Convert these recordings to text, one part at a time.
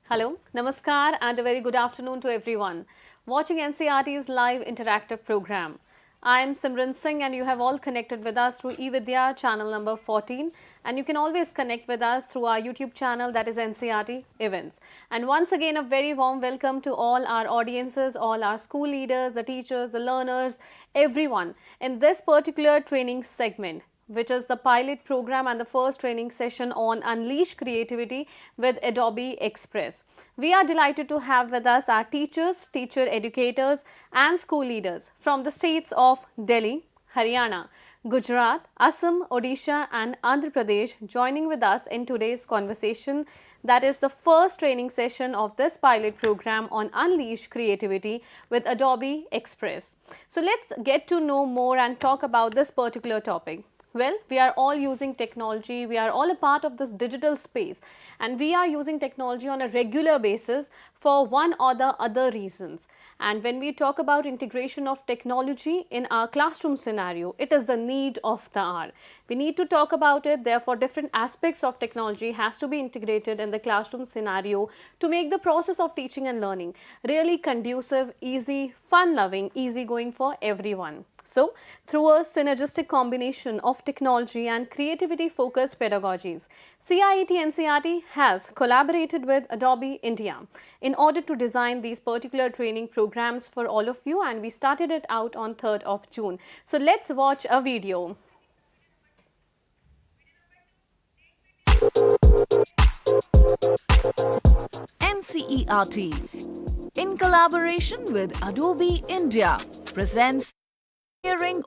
Hello, Namaskar and a very good afternoon to everyone watching NCERT's live interactive program. I am Simran Singh and you have all connected with us through eVidya channel number 14, and you can always connect with us through our YouTube channel, that is NCERT Events. And once again a very warm welcome to all our audiences, all our school leaders, the teachers, the learners, everyone in this particular training segment, which is the pilot program and the first training session on Unleash Creativity with Adobe Express. We are delighted to have with us our teachers, teacher educators and school leaders from the states of Delhi, Haryana, Gujarat, Assam, Odisha and Andhra Pradesh joining with us in today's conversation. That is the first training session of this pilot program on Unleash Creativity with Adobe Express. So let's get to know more and talk about this particular topic. Well, we are all using technology, we are all a part of this digital space, and we are using technology on a regular basis for one or the other reasons. And when we talk about integration of technology in our classroom scenario, it is the need of the hour. We need to talk about it, therefore different aspects of technology has to be integrated in the classroom scenario to make the process of teaching and learning really conducive, easy, fun-loving, easy-going for everyone. So, through a synergistic combination of technology and creativity-focused pedagogies, CIET NCERT has collaborated with Adobe India in order to design these particular training programs for all of you, and we started it out on 3rd of June. So, let's watch a video. NCERT, in collaboration with Adobe India, presents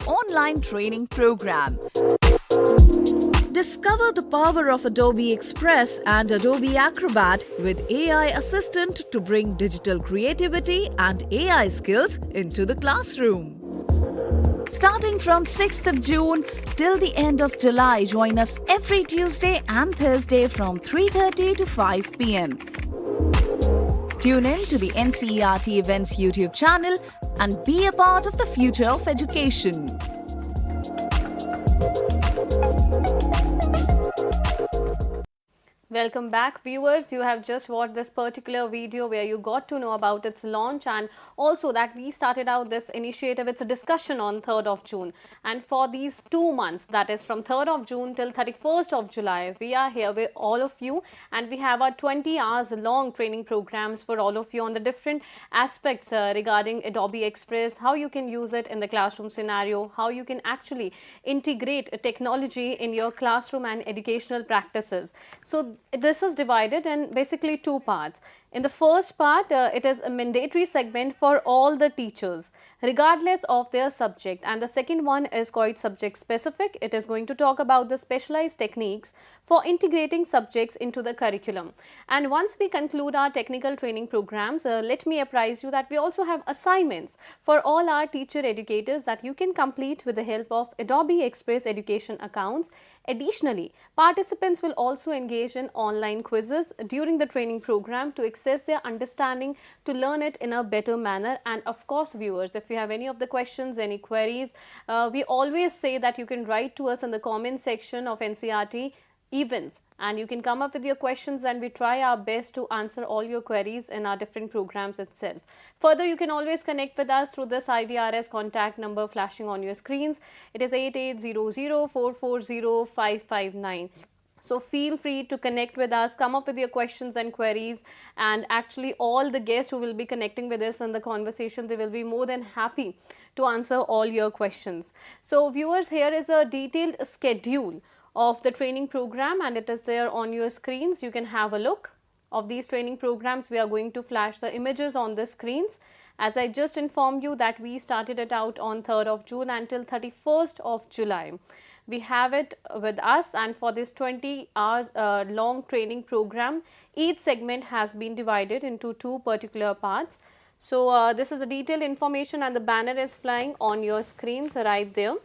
online training program. Discover the power of Adobe Express and Adobe Acrobat with AI Assistant to bring digital creativity and AI skills into the classroom. Starting from 6th of June till the end of July, join us every Tuesday and Thursday from 3:30 to 5 p.m. Tune in to the NCERT Events YouTube channel and be a part of the future of education. Welcome back viewers, you have just watched this particular video where you got to know about its launch and also that we started out this initiative. It's a discussion on 3rd of June, and for these 2 months, that is from 3rd of June till 31st of July, we are here with all of you and we have our 20 hours long training programs for all of you on the different aspects regarding Adobe Express, how you can use it in the classroom scenario, how you can actually integrate technology in your classroom and educational practices. So this is divided in basically 2 parts. In the first part, it is a mandatory segment for all the teachers regardless of their subject, and the second one is quite subject specific. It is going to talk about the specialized techniques for integrating subjects into the curriculum. And once we conclude our technical training programs, let me apprise you that we also have assignments for all our teacher educators that you can complete with the help of Adobe Express education accounts. Additionally, participants will also engage in online quizzes during the training program to access their understanding, to learn it in a better manner. And of course viewers, if you have any of the questions, any queries, we always say that you can write to us in the comment section of NCERT events and you can come up with your questions and we try our best to answer all your queries in our different programs itself. Further, you can always connect with us through this IVRS contact number flashing on your screens. It is 8800440559. So feel free to connect with us, come up with your questions and queries, and actually all the guests who will be connecting with us in the conversation, they will be more than happy to answer all your questions. So viewers, here is a detailed schedule of the training program and it is there on your screens. You can have a look of these training programs. We are going to flash the images on the screens. As I just informed you that we started it out on 3rd of June until 31st of July. We have it with us, and for this 20 hours long training program, each segment has been divided into 2 particular parts. So this is the detailed information and the banner is flying on your screens right there.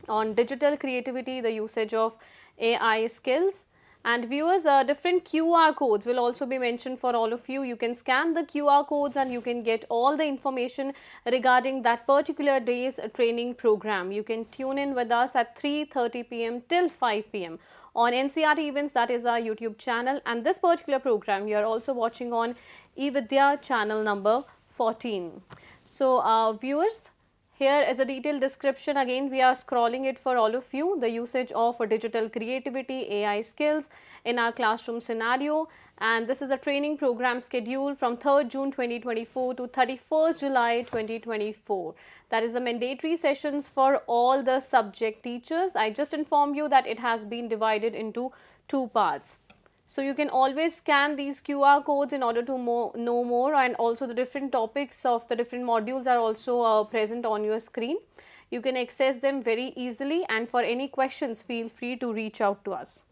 On digital creativity, the usage of AI skills, and viewers, different QR codes will also be mentioned for all of you. You can scan the QR codes and you can get all the information regarding that particular day's training program. You can tune in with us at 3:30 p.m. till 5 p.m. on NCRT Events, that is our YouTube channel, and this particular program you are also watching on eVidya channel number 14. So viewers, here is a detailed description. Again, we are scrolling it for all of you. The usage of digital creativity, AI skills in our classroom scenario. And this is a training program schedule from 3rd June 2024 to 31st July 2024. That is the mandatory sessions for all the subject teachers. I just informed you that it has been divided into 2 parts. So you can always scan these QR codes in order to know more, and also the different topics of the different modules are also present on your screen. You can access them very easily, and for any questions feel free to reach out to us.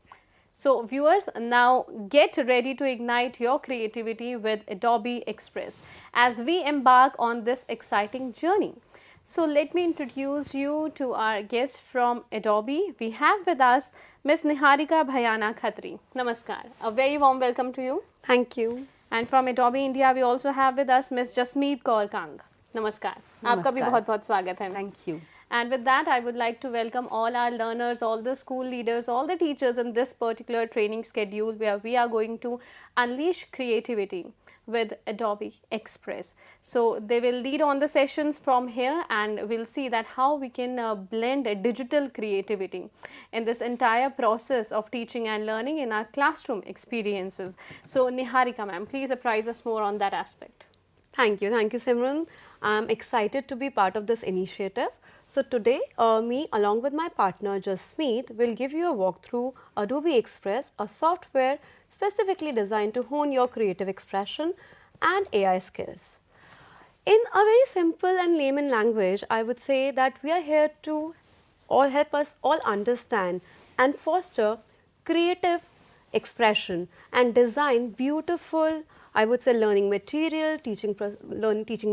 So viewers, now get ready to ignite your creativity with Adobe Express as we embark on this exciting journey. So let me introduce you to our guest from Adobe. We have with us Ms. Niharika Bhayana Khatri. Namaskar. A very warm welcome to you. Thank you. And from Adobe India, we also have with us Ms. Jasmeet Kaur Kang. Namaskar. आपका भी बहुत-बहुत स्वागत है. Thank you. And with that, I would like to welcome all our learners, all the school leaders, all the teachers in this particular training schedule where we are going to unleash creativity with Adobe Express. So they will lead on the sessions from here, and we'll see that how we can blend digital creativity in this entire process of teaching and learning in our classroom experiences. So Niharika ma'am, please apprise us more on that aspect. Thank you, Simran. I'm excited to be part of this initiative. So today, me along with my partner Jasmeet will give you a walkthrough Adobe Express, a software specifically designed to hone your creative expression and AI skills. In a very simple and layman language, I would say that we are here to help us all understand and foster creative expression and design beautiful, I would say, learning material, teaching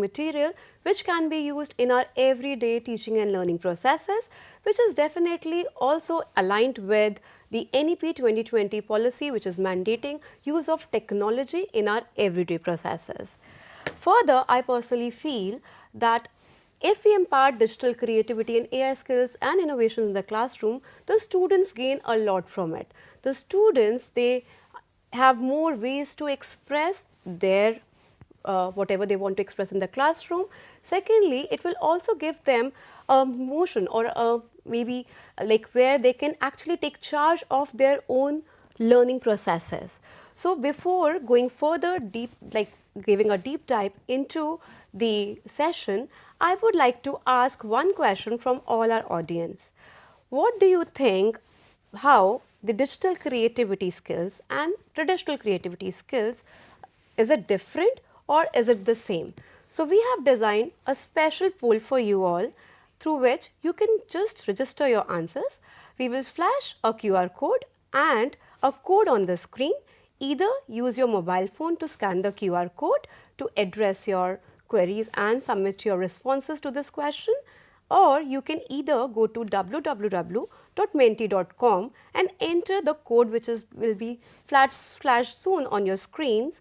material, which can be used in our everyday teaching and learning processes, which is definitely also aligned with the NEP 2020 policy, which is mandating use of technology in our everyday processes. Further, I personally feel that if we impart digital creativity and AI skills and innovation in the classroom, the students gain a lot from it. The students, they have more ways to express their whatever they want to express in the classroom. Secondly, it will also give them a motion or maybe like where they can actually take charge of their own learning processes. So before going further deep, like giving a deep dive into the session, I would like to ask one question from all our audience. What do you think, how the digital creativity skills and traditional creativity skills, is it different or is it the same? So we have designed a special poll for you all through which you can just register your answers. We will flash a QR code and a code on the screen. Either use your mobile phone to scan the QR code to address your queries and submit your responses to this question, or you can either go to www.menti.com and enter the code which will be flashed soon on your screens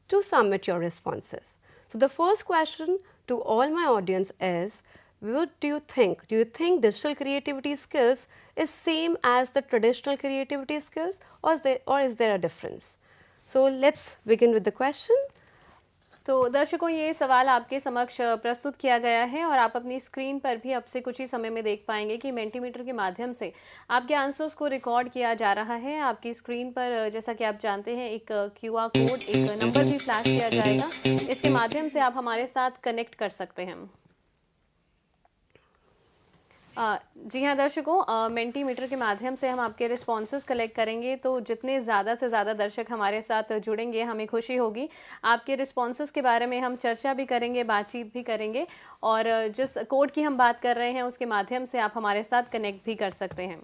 to submit your responses. So the first question to all my audience is, what do you think? Do you think digital creativity skills is same as the traditional creativity skills, or is there a difference? So let's begin with the question. तो दर्शकों, ये सवाल आपके समक्ष प्रस्तुत किया गया है और आप अपनी स्क्रीन पर भी अब से कुछ ही समय में देख पाएंगे कि मेंटीमीटर के माध्यम से आपके आंसर्स को रिकॉर्ड किया जा रहा है। आपकी स्क्रीन पर, जैसा कि आप जानते हैं, एक QR कोड, एक नंबर भी फ्लैश किया जाएगा। इसके माध्यम से आप हमारे साथ कनेक्ट कर सकते हैं। जी हाँ दर्शकों, मेंटीमीटर के माध्यम से हम आपके रिस्पॉन्सेस कलेक्ट करेंगे, तो जितने ज़्यादा से ज़्यादा दर्शक हमारे साथ जुड़ेंगे हमें खुशी होगी। आपके रिस्पॉन्सेस के बारे में हम चर्चा भी करेंगे, बातचीत भी करेंगे, और जिस कोड की हम बात कर रहे हैं उसके माध्यम से आप हमारे साथ कनेक्ट भी कर सकते हैं।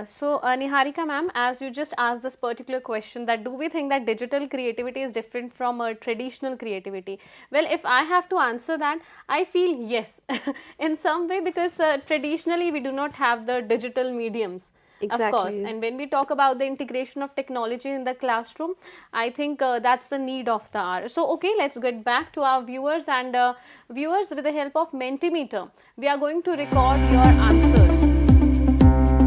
So Niharika ma'am, as you just asked this particular question, that do we think that digital creativity is different from traditional creativity? Well, if I have to answer that, I feel yes in some way, because traditionally we do not have the digital mediums. Exactly. Of course. And when we talk about the integration of technology in the classroom, I think that's the need of the hour. So, okay, let's get back to our viewers, and viewers, with the help of Mentimeter, we are going to record your answers.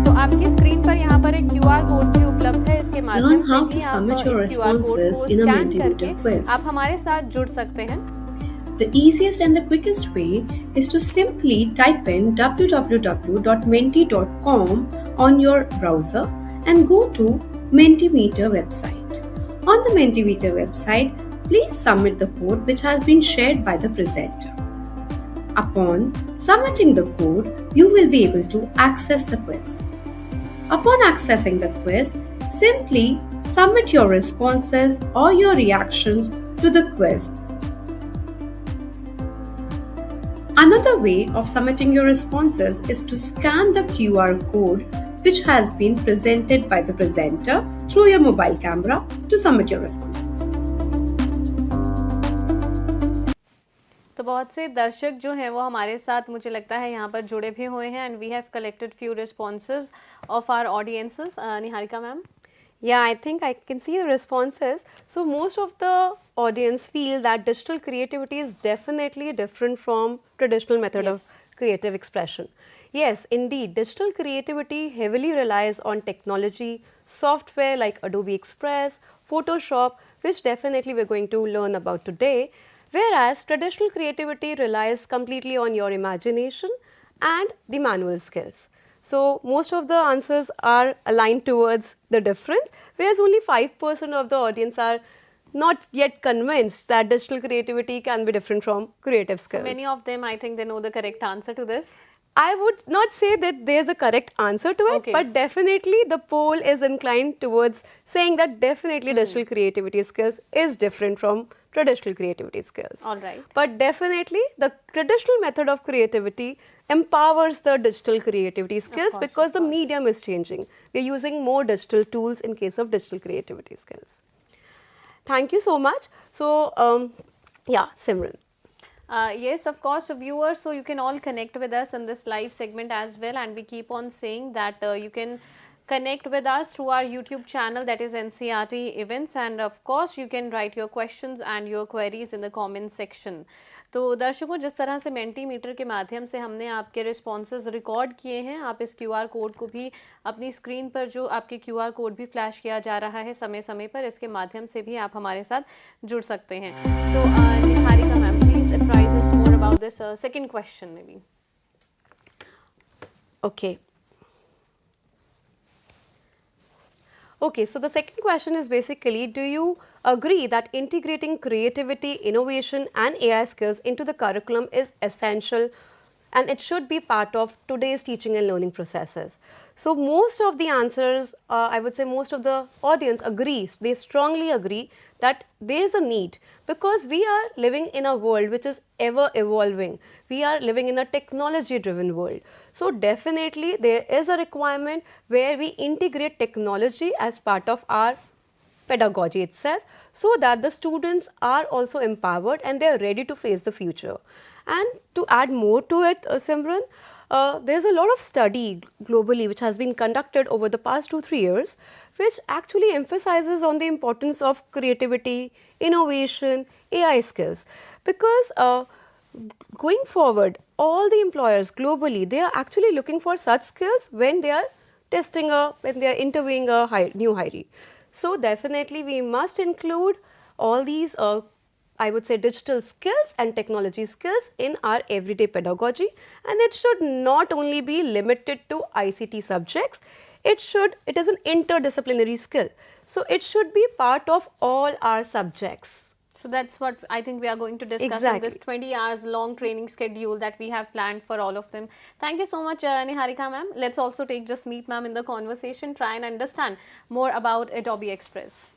तो आपकी screen पर यहाँ पर एक QR code भी उपलब्ध है, इसके माध्यम से भी आप इस QR कोड को स्कैन करके आप हमारे साथ जुड़ सकते हैं. The easiest and the quickest way is to simply type in www.menti.com on your browser and go to Mentimeter website. On the Mentimeter website, please submit the code which has been shared by the presenter. Upon submitting the code, you will be able to access the quiz. Upon accessing the quiz, simply submit your responses or your reactions to the quiz. Another way of submitting your responses is to scan the QR code which has been presented by the presenter through your mobile camera to submit your responses. तो बहुत से दर्शक जो हैं वो हमारे साथ मुझे लगता है यहाँ पर जुड़े भी हुए हैं, and we have collected few responses of our audiences. Niharika ma'am. Yeah, I think I can see the responses. So most of the audience feel that digital creativity is definitely different from traditional method of creative expression. Yes, indeed, digital creativity heavily relies on technology, software like Adobe Express, Photoshop, which definitely we're going to learn about today. Whereas traditional creativity relies completely on your imagination and the manual skills. So most of the answers are aligned towards the difference, whereas only 5% of the audience are not yet convinced that digital creativity can be different from creative skills. So many of them, I think they know the correct answer to this. I would not say that there's a correct answer to it, but definitely the poll is inclined towards saying that definitely digital creativity skills is different from traditional creativity skills. All right. But definitely the traditional method of creativity empowers the digital creativity skills because the medium is changing. We're using more digital tools in case of digital creativity skills. Thank you so much. So, yeah, Simran. Yes, of course, viewers, so you can all connect with us in this live segment as well, and we keep on saying that you can connect with us through our YouTube channel, that is NCRT Events, and of course you can write your questions and your queries in the comment section. तो दर्शकों, जिस तरह से मेंटीमीटर के माध्यम से हमने आपके रिस्पॉन्सेज रिकॉर्ड किए हैं, आप इस QR कोड को भी अपनी स्क्रीन पर जो आपके QR कोड भी फ्लैश किया जा रहा है समय समय पर, इसके माध्यम से भी आप हमारे साथ जुड़ सकते हैं. So Niharika ma'am, please advise us more about this second question maybe. Okay. Okay, so the second question is basically, do you agree that integrating creativity, innovation and AI skills into the curriculum is essential and it should be part of today's teaching and learning processes? So most of the answers, I would say most of the audience agrees, they strongly agree that there is a need, because we are living in a world which is ever evolving. We are living in a technology driven world. So definitely there is a requirement where we integrate technology as part of our pedagogy itself, so that the students are also empowered and they are ready to face the future. And to add more to it, Simran, there's a lot of study globally which has been conducted over the past 2-3 years, which actually emphasizes on the importance of creativity, innovation, AI skills, because going forward, all the employers globally, they are actually looking for such skills when they are when they are interviewing a new hiree. So definitely we must include all these I would say digital skills and technology skills in our everyday pedagogy, and it should not only be limited to ICT subjects. It is an interdisciplinary skill. So it should be part of all our subjects. So that's what I think we are going to discuss in this 20 hours long training schedule that we have planned for all of them. Thank you so much, Niharika ma'am. Let's also take Jasmeet ma'am in the conversation, try and understand more about Adobe Express.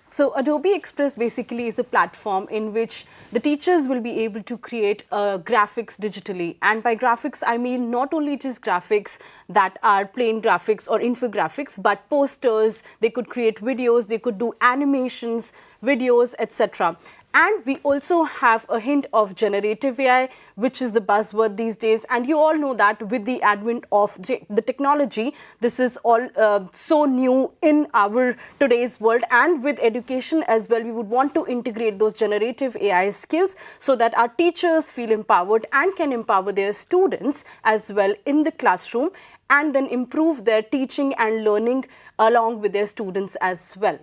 So Adobe Express basically is a platform in which the teachers will be able to create graphics digitally, and by graphics I mean not only just graphics that are plain graphics or infographics, but posters, they could create videos, they could do animations, videos, etc. And we also have a hint of generative AI, which is the buzzword these days. And you all know that with the advent of the technology, this is all so new in our today's world. And with education as well, we would want to integrate those generative AI skills so that our teachers feel empowered and can empower their students as well in the classroom, and then improve their teaching and learning along with their students as well.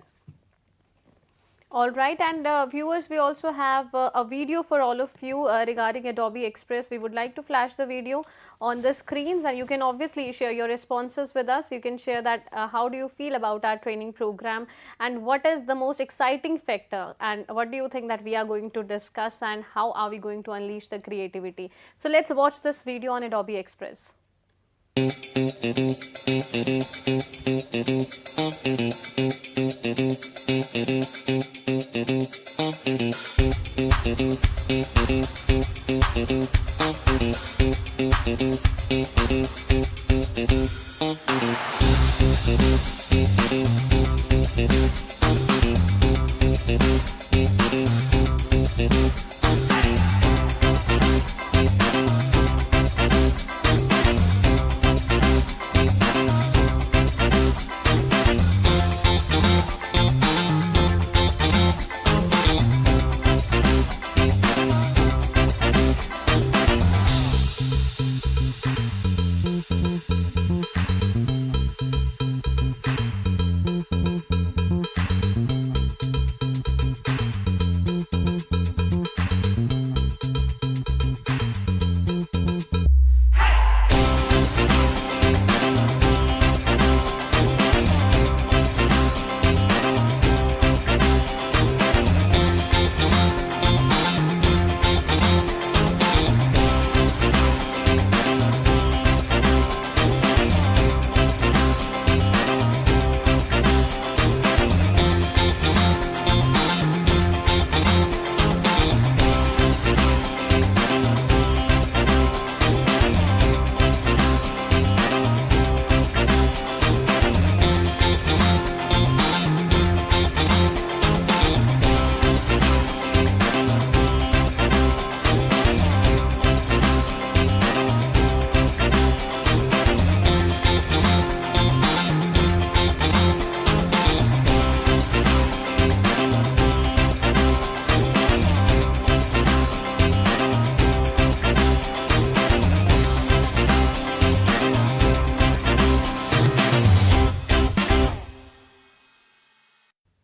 All right, and viewers, we also have a video for all of you regarding Adobe Express. We would like to flash the video on the screens, and you can obviously share your responses with us. You can share that how do you feel about our training program, and what is the most exciting factor, and what do you think that we are going to discuss, and how are we going to unleash the creativity. So let's watch this video on Adobe Express.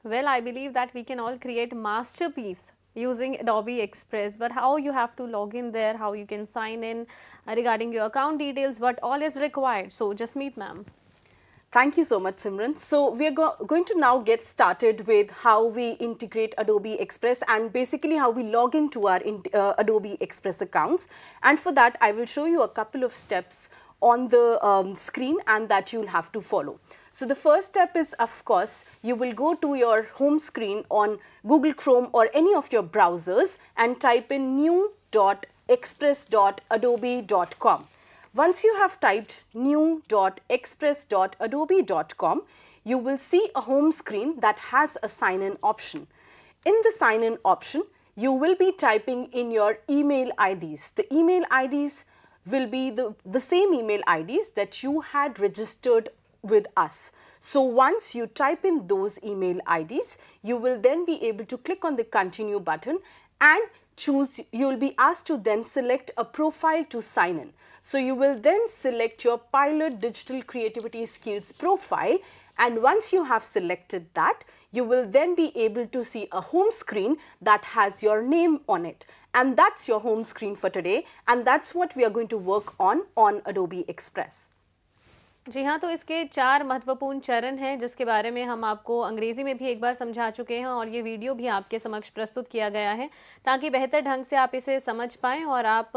Well, I believe that we can all create masterpiece using Adobe Express, but how you have to log in there, how you can sign in, regarding your account details, what all is required. So Jasmeet ma'am. Thank you so much, Simran. So we are going to now get started with how we integrate Adobe Express and basically how we log into our Adobe Express accounts. And for that, I will show you a couple of steps on the screen and that you'll have to follow. So the first step is, of course, you will go to your home screen on Google Chrome or any of your browsers and type in new.express.adobe.com. Once you have typed new.express.adobe.com, you will see a home screen that has a sign-in option. In the sign-in option, you will be typing in your email IDs. The email IDs will be the same email IDs that you had registered with us. So once you type in those email IDs, you will then be able to click on the continue button and choose, you will be asked to then select a profile to sign in. So you will then select your Pilot Digital Creativity Skills profile, and once you have selected that, you will then be able to see a home screen that has your name on it. And that's your home screen for today, and that's what we are going to work on Adobe Express. जी हाँ, तो इसके 4 महत्वपूर्ण चरण हैं जिसके बारे में हम आपको अंग्रेज़ी में भी एक बार समझा चुके हैं और ये वीडियो भी आपके समक्ष प्रस्तुत किया गया है ताकि बेहतर ढंग से आप इसे समझ पाएँ और आप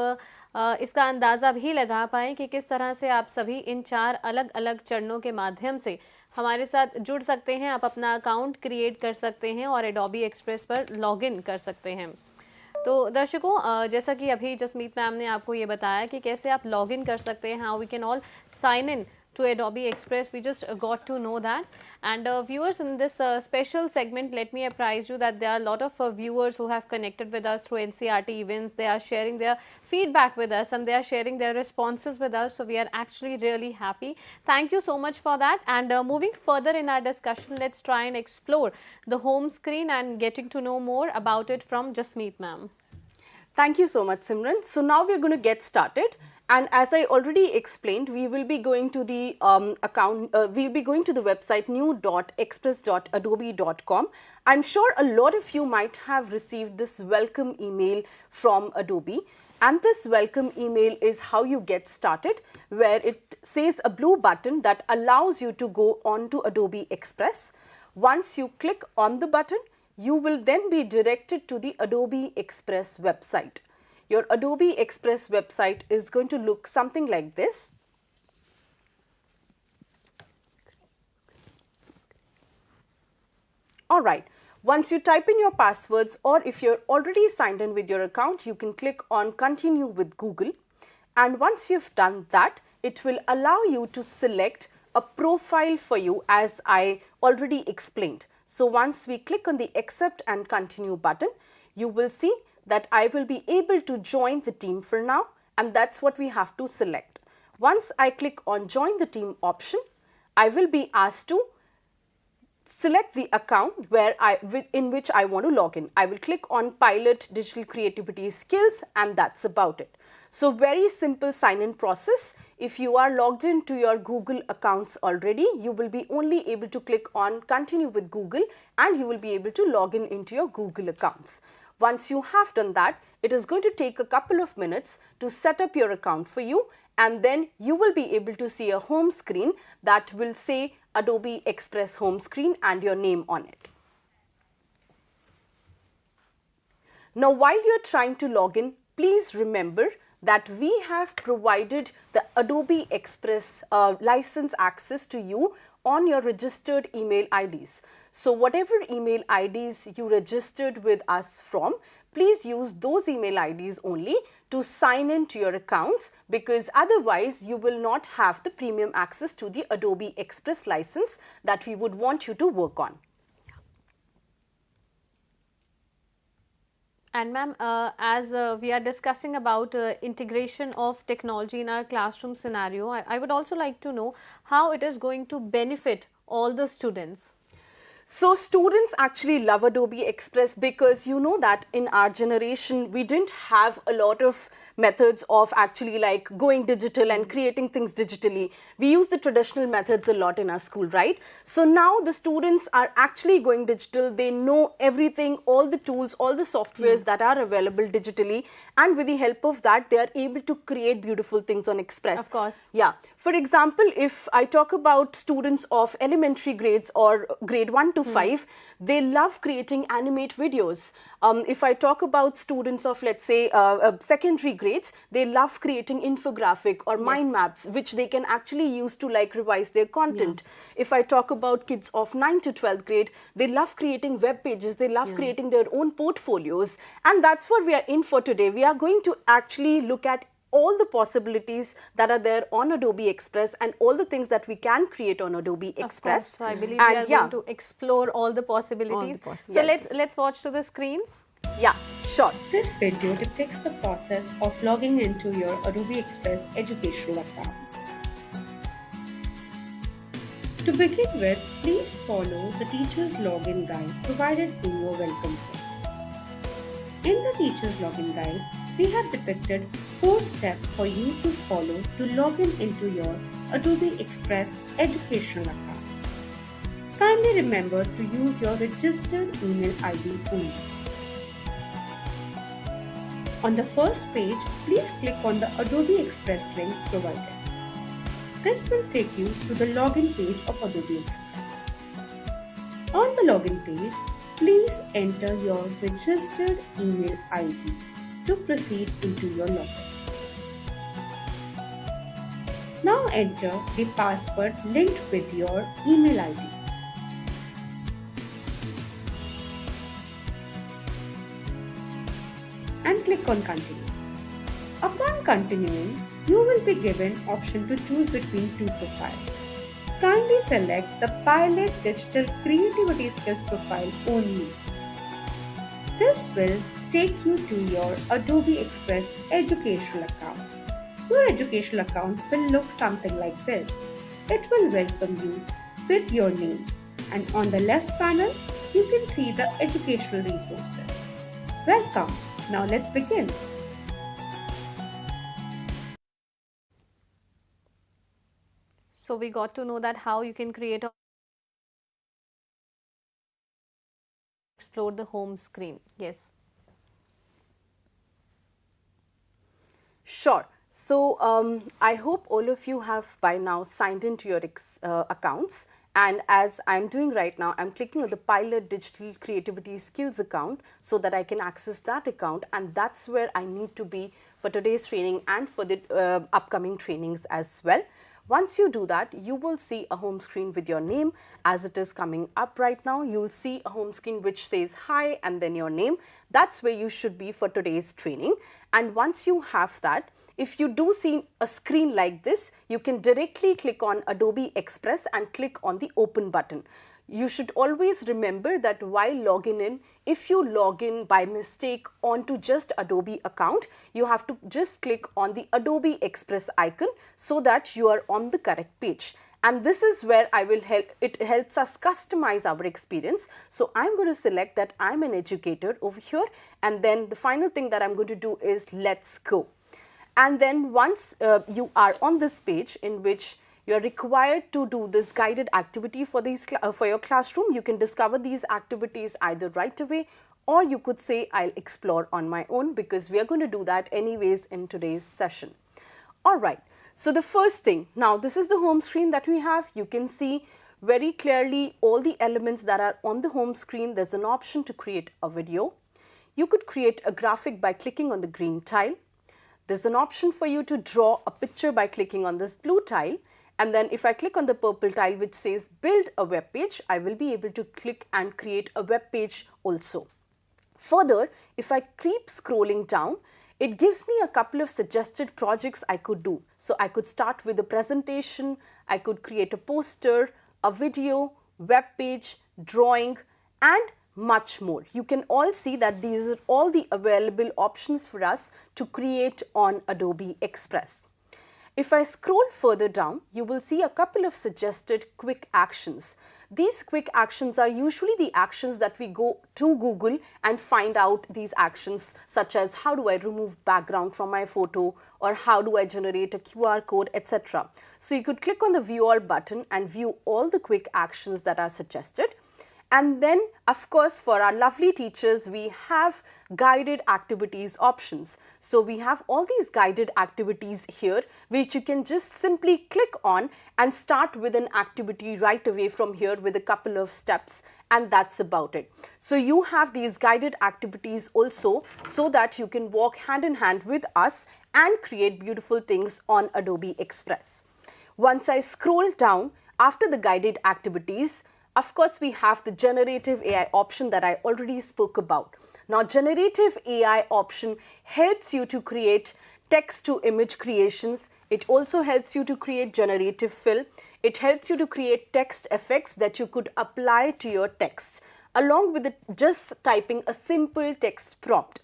इसका अंदाज़ा भी लगा पाएँ कि किस तरह से आप सभी इन 4 अलग अलग चरणों के माध्यम से हमारे साथ जुड़ सकते हैं। आप अपना अकाउंट क्रिएट कर सकते हैं और एडोबी एक्सप्रेस पर लॉगिन कर सकते हैं। तो दर्शकों, जैसा कि अभी जसमीत मैम ने आपको ये बताया कि कैसे आप लॉगिन कर सकते हैं, how we can all sign in to Adobe Express. We just got to know that. And viewers, in this special segment, let me apprise you that there are a lot of viewers who have connected with us through NCERT events. They are sharing their feedback with us and they are sharing their responses with us. So we are actually really happy. Thank you so much for that. And moving further in our discussion, let's try and explore the home screen and getting to know more about it from Jasmeet ma'am. Thank you so much, Simran. So now we're going to get started. And as I already explained, we will be going to the we'll be going to the website new.express.adobe.com. I'm sure a lot of you might have received this welcome email from Adobe. And this welcome email is how you get started, where it says a blue button that allows you to go on to Adobe Express. Once you click on the button, you will then be directed to the Adobe Express website. Your Adobe Express website is going to look something like this. Alright, once you type in your passwords, or if you're already signed in with your account, you can click on Continue with Google. And once you've done that, it will allow you to select a profile for you, as I already explained. So once we click on the Accept and Continue button, you will see that I will be able to join the team for now, and that's what we have to select. Once I click on Join the Team option, I will be asked to select the account in which I want to log in. I will click on Pilot Digital Creativity Skills, and that's about it. So very simple sign-in process. If you are logged into your Google accounts already, you will be only able to click on Continue with Google and you will be able to log in into your Google accounts. Once you have done that, it is going to take a couple of minutes to set up your account for you, and then you will be able to see a home screen that will say Adobe Express home screen and your name on it. Now, while you are trying to log in, please remember that we have provided the Adobe Express license access to you on your registered email IDs. So whatever email IDs you registered with us from, please use those email IDs only to sign in to your accounts, because otherwise you will not have the premium access to the Adobe Express license that we would want you to work on. And ma'am, as we are discussing about integration of technology in our classroom scenario, I would also like to know how it is going to benefit all the students. So students actually love Adobe Express because you know that in our generation, we didn't have a lot of methods of actually like going digital and creating things digitally. We use the traditional methods a lot in our school, right? So now the students are actually going digital. They know everything, all the tools, all the softwares that are available digitally. And with the help of that, they are able to create beautiful things on Express. Of course. Yeah. For example, if I talk about students of elementary grades or grade 1 to 5, they love creating animate videos. If I talk about students of, let's say, secondary grades, they love creating infographic or mind maps, which they can actually use to like revise their content. If I talk about kids of 9 to 12th grade, they love creating web pages, they love creating their own portfolios. And that's what we are in for today. We are going to actually look at all the possibilities that are there on Adobe Express and all the things that we can create on Adobe Express. Of course, I believe we are going to explore all the possibilities. So let's watch to the screens. Yeah, sure. This video depicts the process of logging into your Adobe Express educational accounts. To begin with, please follow the teacher's login guide provided in your welcome kit. In the teacher's login guide, we have depicted 4 steps for you to follow to log in into your Adobe Express educational accounts. Kindly remember to use your registered email ID only. On the first page, please click on the Adobe Express link provided. This will take you to the login page of Adobe Express. On the login page, please enter your registered email ID to proceed into your login. Now enter the password linked with your email ID. And click on Continue. Upon continuing, you will be given option to choose between two profiles. Kindly select the Pilot Digital Creativity Skills profile only. This will take you to your Adobe Express educational account. Your educational account will look something like this. It will welcome you with your name, and on the left panel, you can see the educational resources. Welcome. Now let's begin. So we got to know that how you can create or explore the home screen. Yes. Sure. So I hope all of you have by now signed into your accounts. And as I'm doing right now, I'm clicking on the Pilot Digital Creativity Skills account so that I can access that account, and that's where I need to be for today's training and for the upcoming trainings as well. Once you do that, you will see a home screen with your name as it is coming up right now. You'll see a home screen which says hi and then your name. That's where you should be for today's training. And once you have that, if you do see a screen like this, you can directly click on Adobe Express and click on the open button. You should always remember that while logging in, if you log in by mistake onto just Adobe account, you have to just click on the Adobe Express icon so that you are on the correct page. And this is where it helps us customize our experience. So I'm going to select that I'm an educator over here, and then the final thing that I'm going to do is let's go. And then once you are on this page in which you are required to do this guided activity for your classroom, you can discover these activities either right away, or you could say I'll explore on my own, because we are going to do that anyways in today's session. All right. So the first thing, now this is the home screen that we have. You can see very clearly all the elements that are on the home screen. There's an option to create a video. You could create a graphic by clicking on the green tile. There's an option for you to draw a picture by clicking on this blue tile. And then if I click on the purple tile which says build a web page, I will be able to click and create a web page also. Further, if I keep scrolling down, it gives me a couple of suggested projects I could do. So I could start with a presentation, I could create a poster, a video, web page, drawing, and much more. You can all see that these are all the available options for us to create on Adobe Express. If I scroll further down, you will see a couple of suggested quick actions. These quick actions are usually the actions that we go to Google and find out these actions, such as how do I remove background from my photo, or how do I generate a QR code, etc. So you could click on the view all button and view all the quick actions that are suggested. And then, of course, for our lovely teachers, we have guided activities options. So we have all these guided activities here, which you can just simply click on and start with an activity right away from here with a couple of steps, and that's about it. So you have these guided activities also, so that you can walk hand in hand with us and create beautiful things on Adobe Express. Once I scroll down, after the guided activities, of course, we have the generative AI option that I already spoke about. Now, generative AI option helps you to create text to image creations. It also helps you to create generative fill. It helps you to create text effects that you could apply to your text, along with just typing a simple text prompt.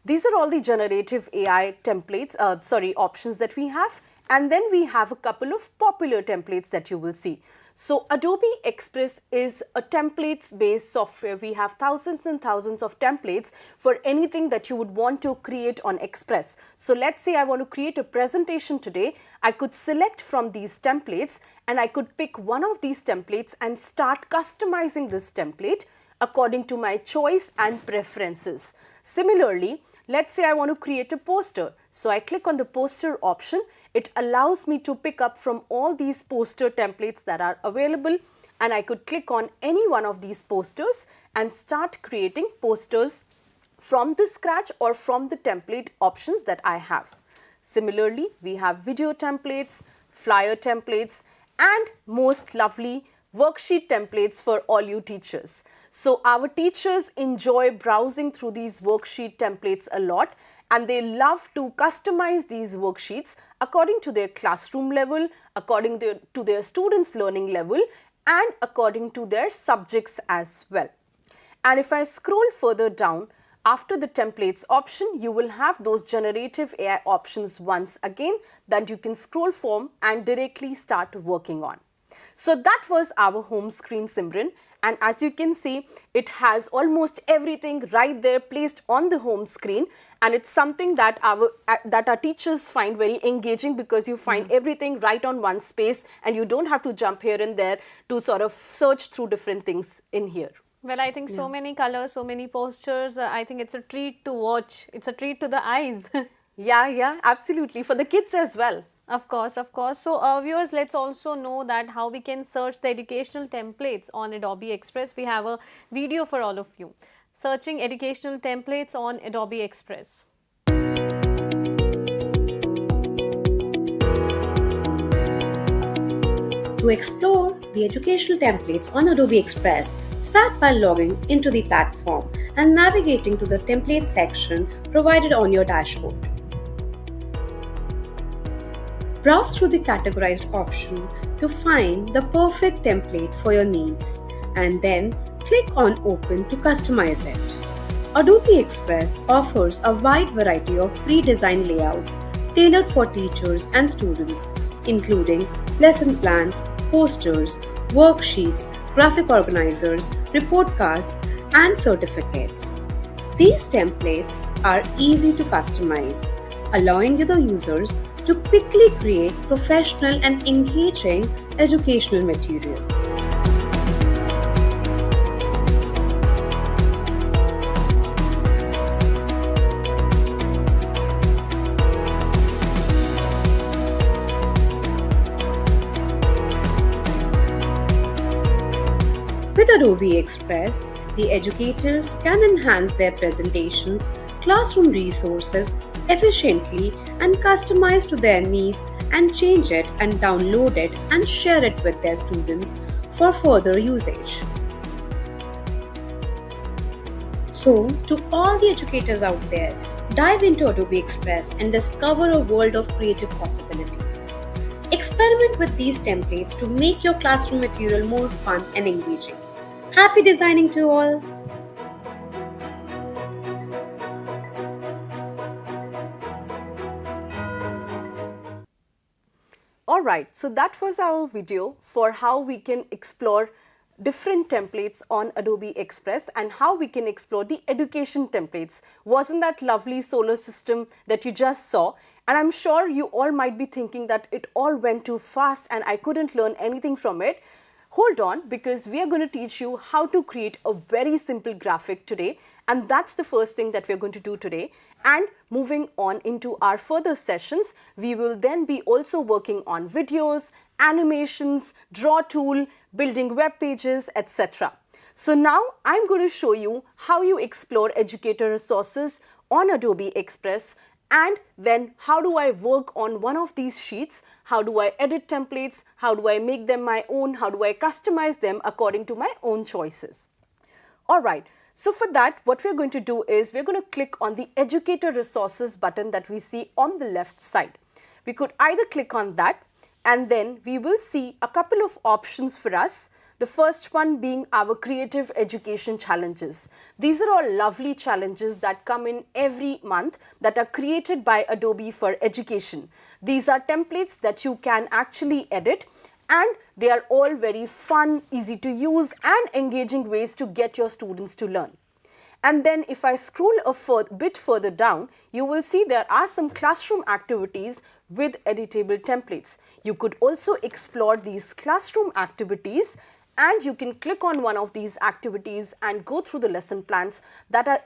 These are all the generative AI templates, options that we have. And then we have a couple of popular templates that you will see. So Adobe Express is a templates-based software. We have thousands and thousands of templates for anything that you would want to create on Express. So let's say I want to create a presentation today. I could select from these templates, and I could pick one of these templates and start customizing this template according to my choice and preferences. Similarly, let's say I want to create a poster. So I click on the poster option. It allows me to pick up from all these poster templates that are available, and I could click on any one of these posters and start creating posters from the scratch or from the template options that I have. Similarly, we have video templates, flyer templates, and most lovely worksheet templates for all you teachers. So our teachers enjoy browsing through these worksheet templates a lot, and they love to customize these worksheets according to their classroom level, according to their students' learning level, and according to their subjects as well. And if I scroll further down, after the templates option, you will have those generative AI options once again that you can scroll from and directly start working on. So that was our home screen, Simran. And as you can see, it has almost everything right there placed on the home screen. And it's something that our teachers find very engaging, because you find everything right on one space and you don't have to jump here and there to sort of search through different things in here. Well, I think so many colors, so many postures. I think it's a treat to watch. It's a treat to the eyes. Yeah, absolutely. For the kids as well. Of course, of course. So, viewers, let's also know that how we can search the educational templates on Adobe Express. We have a video for all of you. Searching educational templates on Adobe Express. To explore the educational templates on Adobe Express, start by logging into the platform and navigating to the templates section provided on your dashboard. Browse through the categorized option to find the perfect template for your needs, and then click on Open to customize it. Adobe Express offers a wide variety of pre-designed layouts tailored for teachers and students, including lesson plans, posters, worksheets, graphic organizers, report cards, and certificates. These templates are easy to customize, allowing the users to quickly create professional and engaging educational material. With Adobe Express, the educators can enhance their presentations, classroom resources efficiently and customize to their needs, and change it and download it and share it with their students for further usage. So, to all the educators out there, dive into Adobe Express and discover a world of creative possibilities. Experiment with these templates to make your classroom material more fun and engaging. Happy designing to all! Alright, so that was our video for how we can explore different templates on Adobe Express and how we can explore the education templates. Wasn't that lovely solar system that you just saw? And I'm sure you all might be thinking that it all went too fast and I couldn't learn anything from it. Hold on, because we are going to teach you how to create a very simple graphic today, and that's the first thing that we're going to do today. And moving on into our further sessions, we will then be also working on videos, animations, draw tool, building web pages, etc. So now I'm going to show you how you explore educator resources on Adobe Express, and then how do I work on one of these sheets, how do I edit templates, how do I make them my own, how do I customize them according to my own choices. Alright, so for that what we're going to do is we're going to click on the educator resources button that we see on the left side. We could either click on that and then we will see a couple of options for us. The first one being our creative education challenges. These are all lovely challenges that come in every month that are created by Adobe for education. These are templates that you can actually edit, and they are all very fun, easy to use and engaging ways to get your students to learn. And then if I scroll a bit further down, you will see there are some classroom activities with editable templates. You could also explore these classroom activities, and you can click on one of these activities and go through the lesson plans that are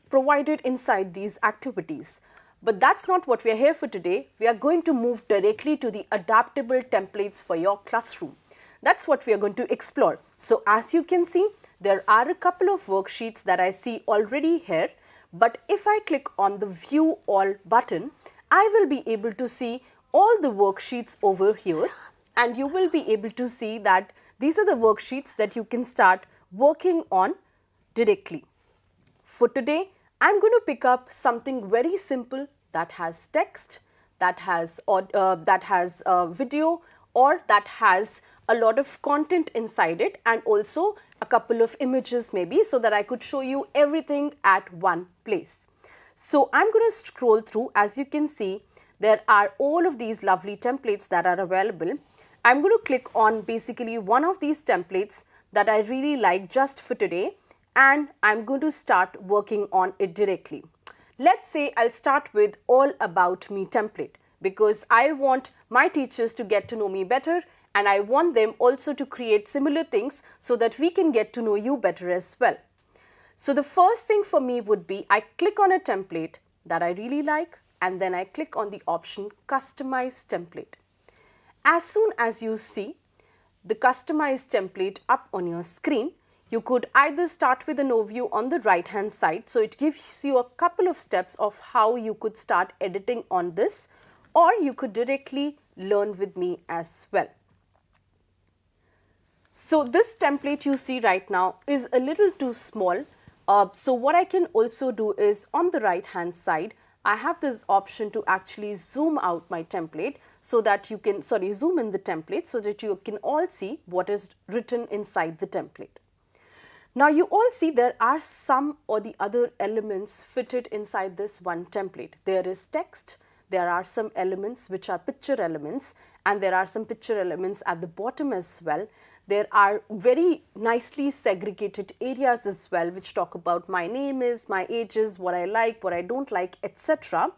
provided inside these activities. But that's not what we are here for today. We are going to move directly to the adaptable templates for your classroom. That's what we are going to explore. So as you can see, there are a couple of worksheets that I see already here. But if I click on the View All button, I will be able to see all the worksheets over here, and you will be able to see that these are the worksheets that you can start working on directly. For today, I'm going to pick up something very simple that has text, that has video, or that has a lot of content inside it, and also a couple of images maybe, so that I could show you everything at one place. So I'm going to scroll through. As you can see, there are all of these lovely templates that are available. I'm going to click on basically one of these templates that I really like just for today, and I'm going to start working on it directly. Let's say I'll start with All About Me template, because I want my teachers to get to know me better, and I want them also to create similar things so that we can get to know you better as well. So the first thing for me would be I click on a template that I really like, and then I click on the option Customize Template. As soon as you see the Customize Template up on your screen, you could either start with an overview on the right hand side, so it gives you a couple of steps of how you could start editing on this, or you could directly learn with me as well. So this template you see right now is a little too small. So what I can also do is on the right hand side, I have this option to actually zoom out my template so that you can, zoom in the template so that you can all see what is written inside the template. Now you all see there are some or the other elements fitted inside this one template. There is text, there are some elements which are picture elements, and there are some picture elements at the bottom as well. There are very nicely segregated areas as well, which talk about my name is, my age is, what I like, what I don't like, etc.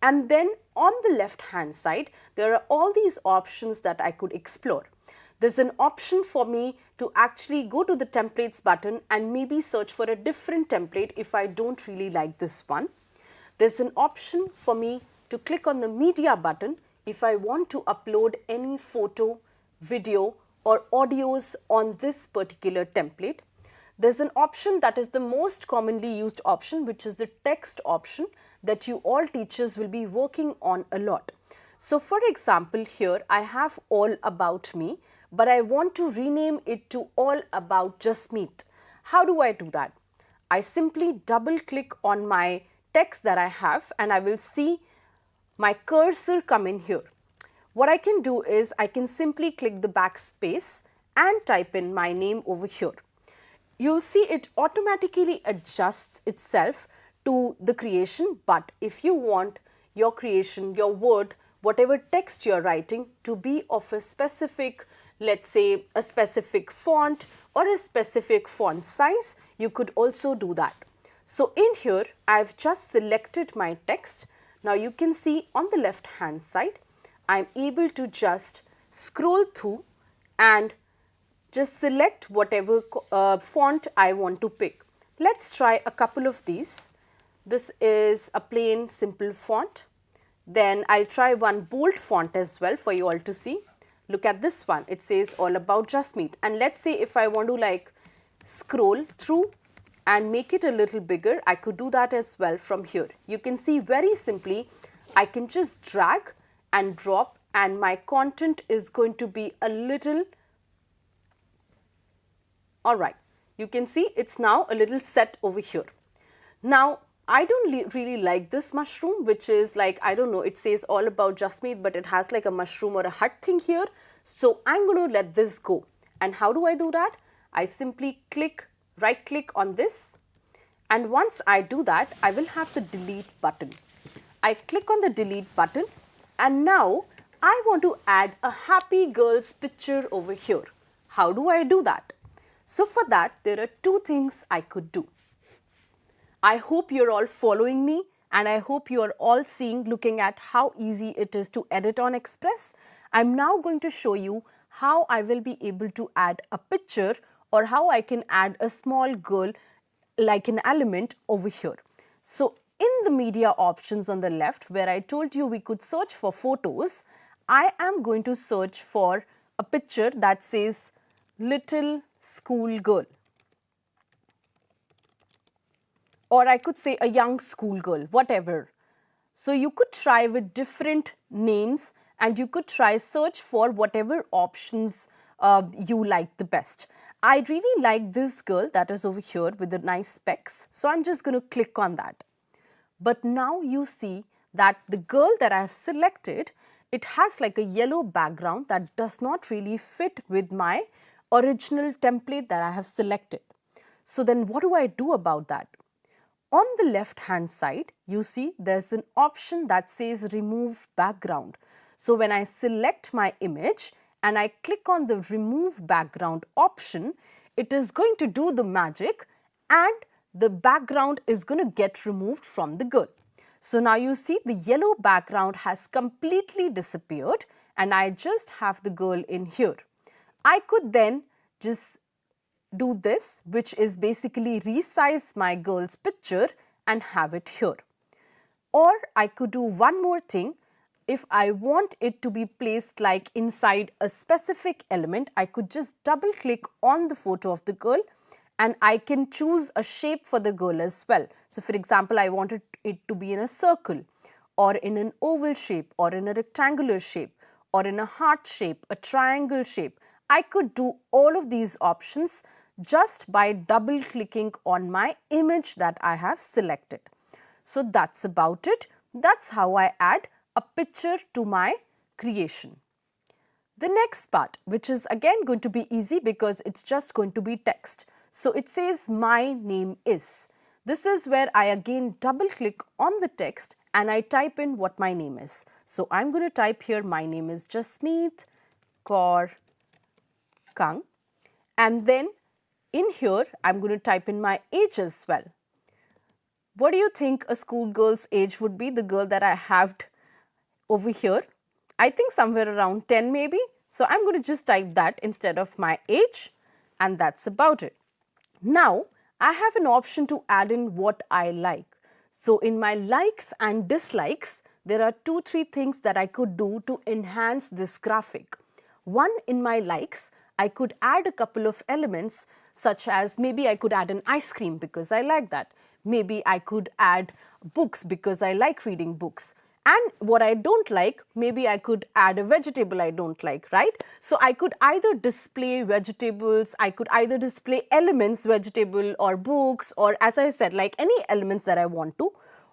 And then on the left hand side, there are all these options that I could explore. There's an option for me to actually go to the templates button and maybe search for a different template if I don't really like this one. There's an option for me to click on the media button if I want to upload any photo, video, or audios on this particular template. There's an option that is the most commonly used option, which is the text option that you all teachers will be working on a lot. So for example, here I have All About Me, but I want to rename it to All About Jasmeet. How do I do that? I simply double click on my text that I have, and I will see my cursor come in here. What I can do is I can simply click the backspace and type in my name over here. You'll see it automatically adjusts itself to the creation, but if you want your creation, your word, whatever text you're writing to be of a specific, let's say a specific font or a specific font size, you could also do that. So in here, I've just selected my text. Now you can see on the left hand side, I'm able to just scroll through and just select whatever font I want to pick. Let's try a couple of these. This is a plain simple font. Then I'll try one bold font as well for you all to see. Look at this one. It says All About Jasmeet. And let's say if I want to like scroll through and make it a little bigger, I could do that as well from here. You can see very simply, I can just drag and drop, and my content is going to be a little, all right. You can see it's now a little set over here. Now, I don't really like this mushroom, which is like, I don't know, it says All About Jasmeet, but it has like a mushroom or a hut thing here. So I'm going to let this go. And how do I do that? I simply right click on this. And once I do that, I will have the delete button. I click on the delete button, and now I want to add a happy girl's picture over here. How do I do that? So for that, there are two things I could do. I hope you're all following me, and I hope you are all looking at how easy it is to edit on Express. I'm now going to show you how I will be able to add a picture, or how I can add a small girl like an element over here. So in the media options on the left, where I told you we could search for photos, I am going to search for a picture that says little school girl. Or I could say a young schoolgirl, whatever. So you could try with different names, and you could try search for whatever options you like the best. I really like this girl that is over here with the nice specs. So I'm just going to click on that. But now you see that the girl that I have selected, it has like a yellow background that does not really fit with my original template that I have selected. So then what do I do about that? On the left hand side, you see there's an option that says remove background. So when I select my image and I click on the remove background option, it is going to do the magic and the background is going to get removed from the girl. So now you see the yellow background has completely disappeared and I just have the girl in here. I could then just do this, which is basically resize my girl's picture and have it here. Or I could do one more thing. If I want it to be placed like inside a specific element, I could just double click on the photo of the girl and I can choose a shape for the girl as well. So for example, I wanted it to be in a circle or in an oval shape or in a rectangular shape or in a heart shape, a triangle shape. I could do all of these options just by double clicking on my image that I have selected. So that's about it. That's how I add a picture to my creation. The next part, which is again going to be easy because it's just going to be text. So it says my name is. This is where I again double click on the text and I type in what my name is. So I'm going to type here my name is Jasmeet Kaur Kang, and then in here I'm going to type in my age as well. What do you think a schoolgirl's age would be, the girl that I have over here? I think somewhere around 10 maybe. So I'm going to just type that instead of my age and that's about it. Now I have an option to add in what I like. So in my likes and dislikes, there are 2-3 things that I could do to enhance this graphic. One, in my likes, I could add a couple of elements such as maybe I could add an ice cream because I like that. Maybe I could add books because I like reading books. And what I don't like, maybe I could add a vegetable I don't like, right? So I could either display vegetables, I could either display elements, vegetable or books, or as I said, like any elements that I want to,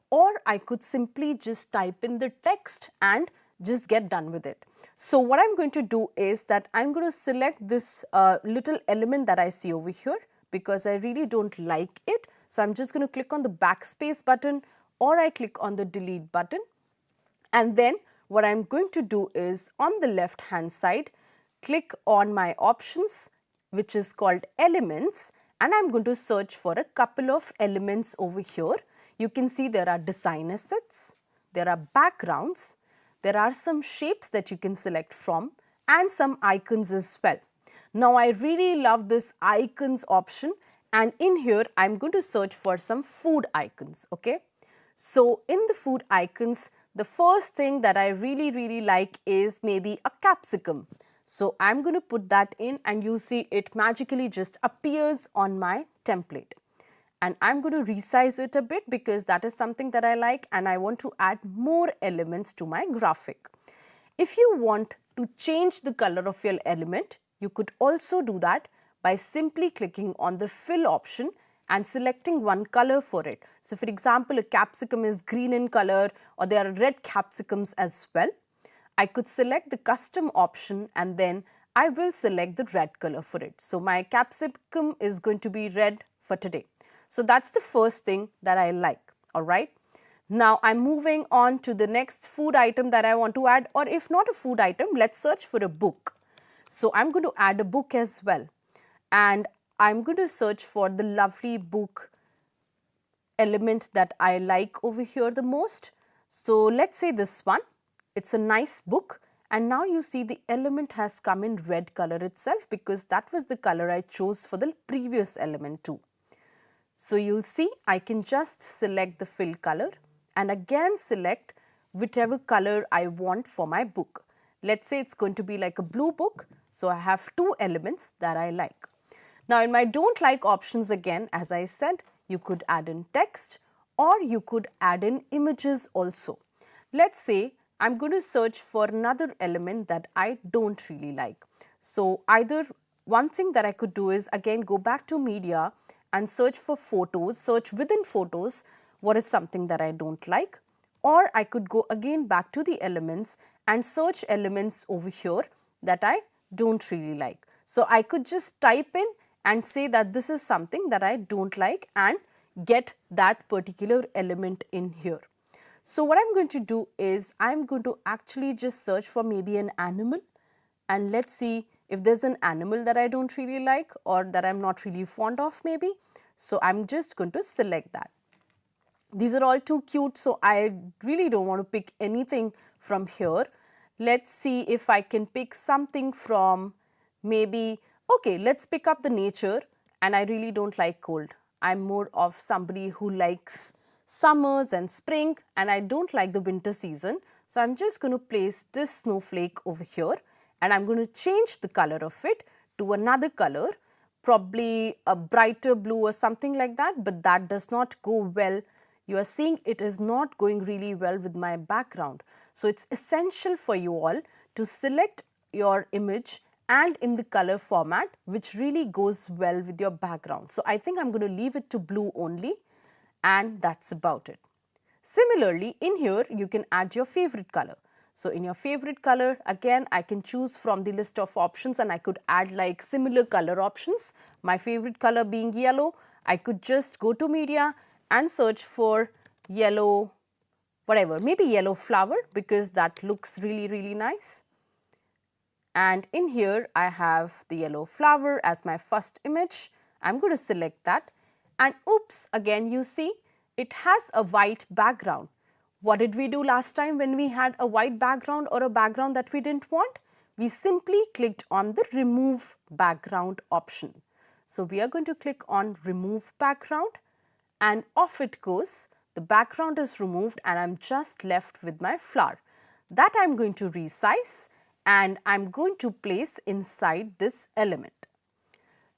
or I could simply just type in the text and just get done with it. So what I'm going to do is that I'm going to select this little element that I see over here because I really don't like it. So I'm just going to click on the backspace button or I click on the delete button. And then what I'm going to do is on the left hand side, click on my options, which is called elements, and I'm going to search for a couple of elements over here. You can see there are design assets, there are backgrounds, there are some shapes that you can select from and some icons as well. Now I really love this icons option and in here I'm going to search for some food icons, okay. So in the food icons, the first thing that I really like is maybe a capsicum. So I'm going to put that in and you see it magically just appears on my template. And I'm going to resize it a bit because that is something that I like and I want to add more elements to my graphic. If you want to change the color of your element, you could also do that by simply clicking on the fill option and selecting one color for it. So for example, a capsicum is green in color or there are red capsicums as well. I could select the custom option and then I will select the red color for it. So my capsicum is going to be red for today. So that's the first thing that I like, alright. Now I'm moving on to the next food item that I want to add, or if not a food item, let's search for a book. So I'm going to add a book as well and I'm going to search for the lovely book element that I like over here the most. So let's say this one, it's a nice book and now you see the element has come in red color itself because that was the color I chose for the previous element too. So you'll see I can just select the fill color and again select whichever color I want for my book. Let's say it's going to be like a blue book. So I have 2 elements that I like. Now in my don't like options again, as I said, you could add in text or you could add in images also. Let's say I'm going to search for another element that I don't really like. So either one thing that I could do is again go back to media and search for photos, search within photos what is something that I don't like, or I could go again back to the elements and search elements over here that I don't really like. So I could just type in and say that this is something that I don't like and get that particular element in here. So what I'm going to do is I'm going to actually just search for maybe an animal, and let's see if there's an animal that I don't really like or that I'm not really fond of maybe. So I'm just going to select that. These are all too cute, so I really don't want to pick anything from here. Let's see if I can pick something from maybe, okay, let's pick up the nature, and I really don't like cold. I'm more of somebody who likes summers and spring, and I don't like the winter season. So I'm just going to place this snowflake over here, and I'm going to change the color of it to another color, probably a brighter blue or something like that, but that does not go well. You are seeing it is not going really well with my background. So it's essential for you all to select your image and in the color format which really goes well with your background. So I think I'm going to leave it to blue only, and that's about it. Similarly, in here you can add your favorite color. So in your favorite color, again I can choose from the list of options, and I could add like similar color options. My favorite color being yellow, I could just go to media and search for yellow, whatever, maybe yellow flower, because that looks really nice. And in here I have the yellow flower as my first image. I'm going to select that, and oops, again you see it has a white background. What did we do last time when we had a white background or a background that we didn't want? We simply clicked on the remove background option. So we are going to click on remove background, and off it goes. The background is removed and I'm just left with my flower. That I'm going to resize and I'm going to place inside this element.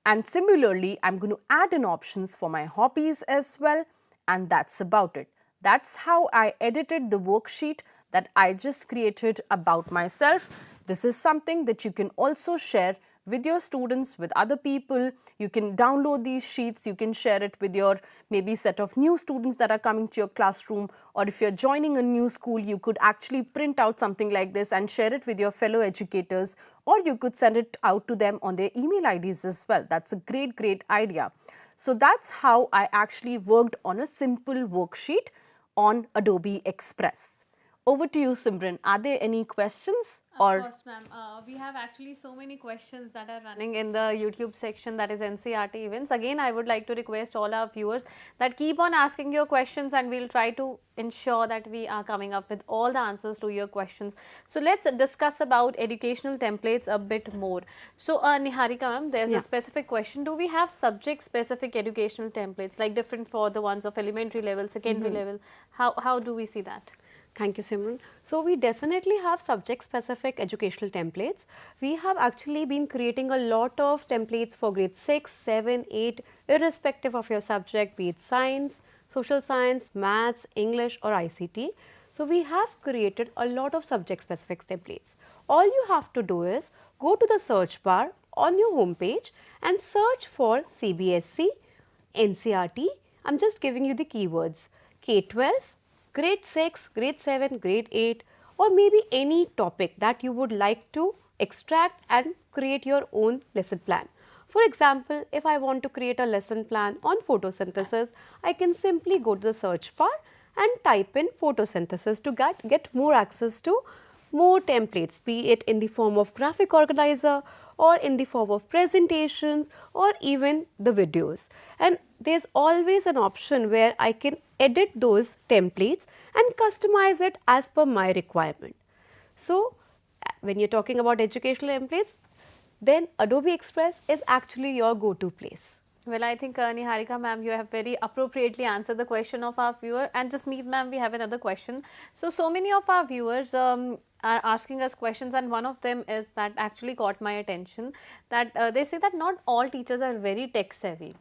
And similarly, I'm going to add in options for my hobbies as well, and that's about it. That's how I edited the worksheet that I just created about myself. This is something that you can also share with your students, with other people. You can download these sheets, you can share it with your maybe set of new students that are coming to your classroom, or if you're joining a new school, you could actually print out something like this and share it with your fellow educators, or you could send it out to them on their email IDs as well. That's a great idea. So that's how I actually worked on a simple worksheet on Adobe Express. Over to you, Simran. Are there any questions? Of course, ma'am. We have actually so many questions that are running in the YouTube section, that is NCERT events. Again, I would like to request all our viewers that keep on asking your questions, and we'll try to ensure that we are coming up with all the answers to your questions. So let's discuss about educational templates a bit more. So Niharika ma'am, there's a specific question. Do we have subject specific educational templates, like different for the ones of elementary level, secondary level? How do we see that? Thank you, Simran. So we definitely have subject-specific educational templates. We have actually been creating a lot of templates for grade 6, 7, 8, irrespective of your subject, be it science, social science, maths, English or ICT. So we have created a lot of subject-specific templates. All you have to do is go to the search bar on your home page and search for CBSE, NCERT. I'm just giving you the keywords K-12, grade 6, grade 7, grade 8, or maybe any topic that you would like to extract and create your own lesson plan. For example, if I want to create a lesson plan on photosynthesis, I can simply go to the search bar and type in photosynthesis to get more access to more templates, be it in the form of graphic organizer or in the form of presentations or even the videos. And there's always an option where I can edit those templates and customize it as per my requirement. So when you're talking about educational templates, then Adobe Express is actually your go-to place. Well, I think Niharika ma'am, you have very appropriately answered the question of our viewer. And just meet ma'am, we have another question. So many of our viewers are asking us questions, and one of them is that actually caught my attention, that they say that not all teachers are very tech savvy.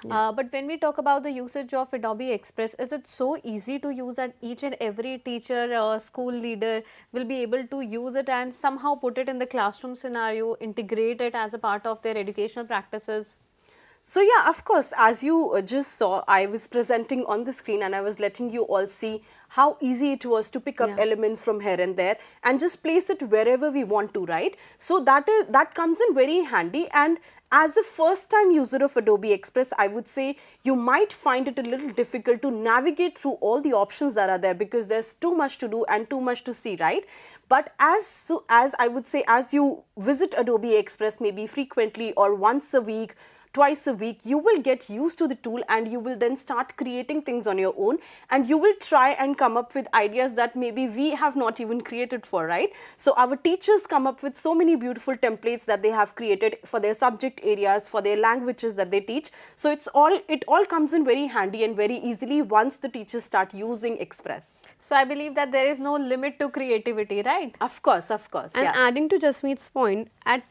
But when we talk about the usage of Adobe Express, is it so easy to use that each and every teacher or school leader will be able to use it and somehow put it in the classroom scenario, integrate it as a part of their educational practices? So yeah, of course, as you just saw, I was presenting on the screen and I was letting you all see how easy it was to pick up elements from here and there and just place it wherever we want to, right? So that comes in very handy. And as a first time user of Adobe Express, I would say you might find it a little difficult to navigate through all the options that are there because there's too much to do and too much to see, right? But as I would say, as you visit Adobe Express maybe frequently or once a week, twice a week, you will get used to the tool and you will then start creating things on your own, and you will try and come up with ideas that maybe we have not even created for, right? So our teachers come up with so many beautiful templates that they have created for their subject areas, for their languages that they teach. So it all comes in very handy and very easily once the teachers start using Express. So I believe that there is no limit to creativity, right? Of course. And adding to Jasmeet's point, at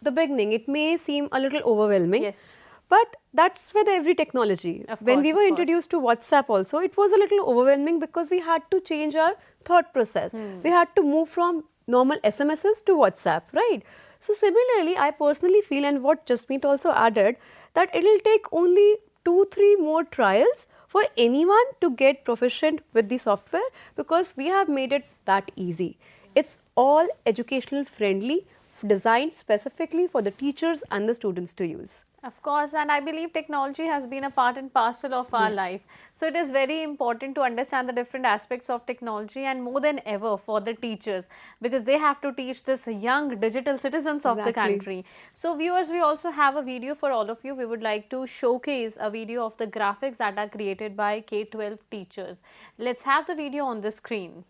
the beginning, it may seem a little overwhelming. Yes. But that's with every technology. When we were introduced to WhatsApp also, it was a little overwhelming because we had to change our thought process. We had to move from normal SMSs to WhatsApp, right? So similarly, I personally feel, and what Jasmeet also added, that it will take only 2-3 more trials for anyone to get proficient with the software because we have made it that easy. It's all educational friendly, designed specifically for the teachers and the students to use. Of course, and I believe technology has been a part and parcel of our life. So it is very important to understand the different aspects of technology, and more than ever for the teachers, because they have to teach this young digital citizens of the country. So viewers, we also have a video for all of you. We would like to showcase a video of the graphics that are created by K-12 teachers. Let's have the video on the screen.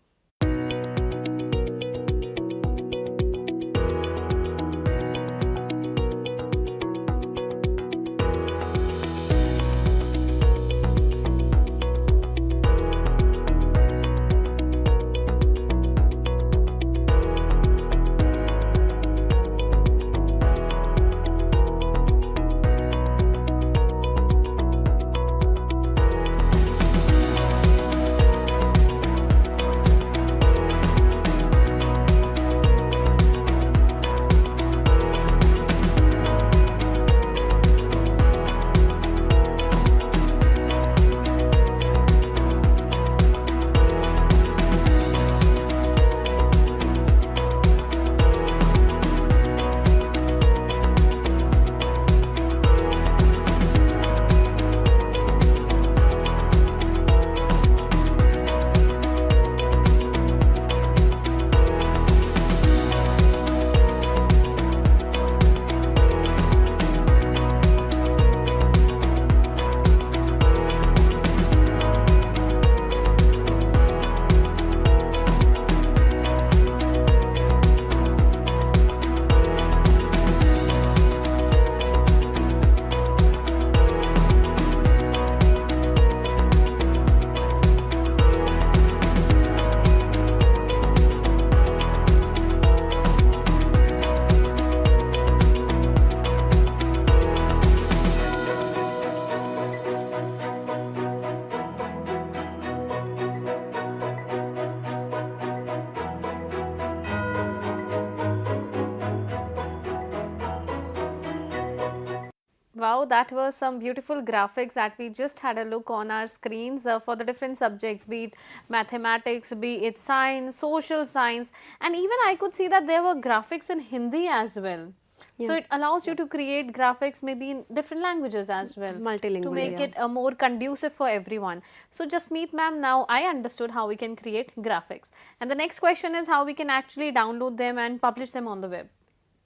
Wow, that were some beautiful graphics that we just had a look on our screens for the different subjects, be it mathematics, be it science, social science, and even I could see that there were graphics in Hindi as well. So it allows you to create graphics maybe in different languages as well, multilingual, to make it more conducive for everyone. So Jasmeet ma'am, now I understood how we can create graphics, and the next question is how we can actually download them and publish them on the web.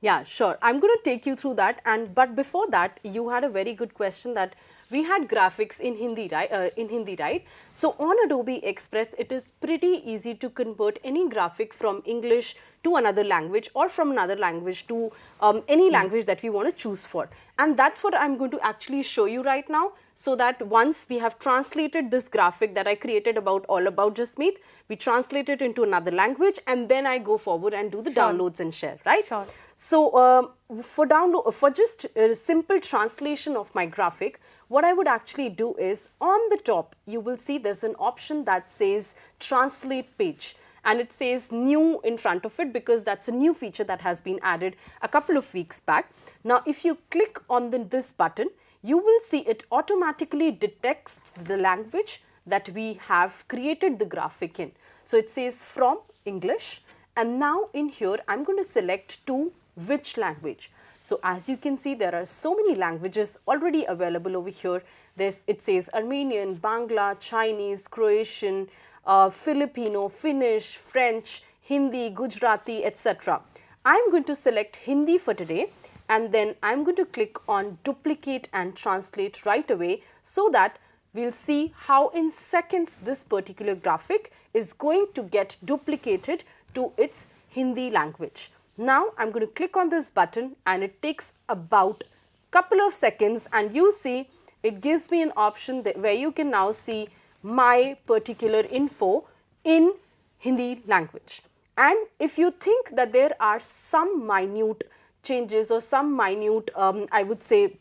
Yeah, sure. I'm going to take you through that. But before that, you had a very good question that we had graphics in Hindi, right? So on Adobe Express, it is pretty easy to convert any graphic from English to another language or from another language to any language that we want to choose for. And that's what I'm going to actually show you right now, so that once we have translated this graphic that I created all about Jasmeet, we translate it into another language, and then I go forward and do the downloads and share, right? Sure. So for just a simple translation of my graphic, what I would actually do is, on the top, you will see there's an option that says translate page. And it says new in front of it because that's a new feature that has been added a couple of weeks back. Now, if you click on this button, you will see it automatically detects the language that we have created the graphic in. So it says from English, and now in here I'm going to select to which language. So as you can see, there are so many languages already available over here. It says Armenian, Bangla, Chinese, Croatian, Filipino, Finnish, French, Hindi, Gujarati, etc. I'm going to select Hindi for today, and then I'm going to click on duplicate and translate right away, so that we'll see how in seconds this particular graphic is going to get duplicated to its Hindi language. Now I'm going to click on this button, and it takes about couple of seconds, and you see it gives me an option where you can now see my particular info in Hindi language. And if you think that there are some minute changes or some minute, I would say,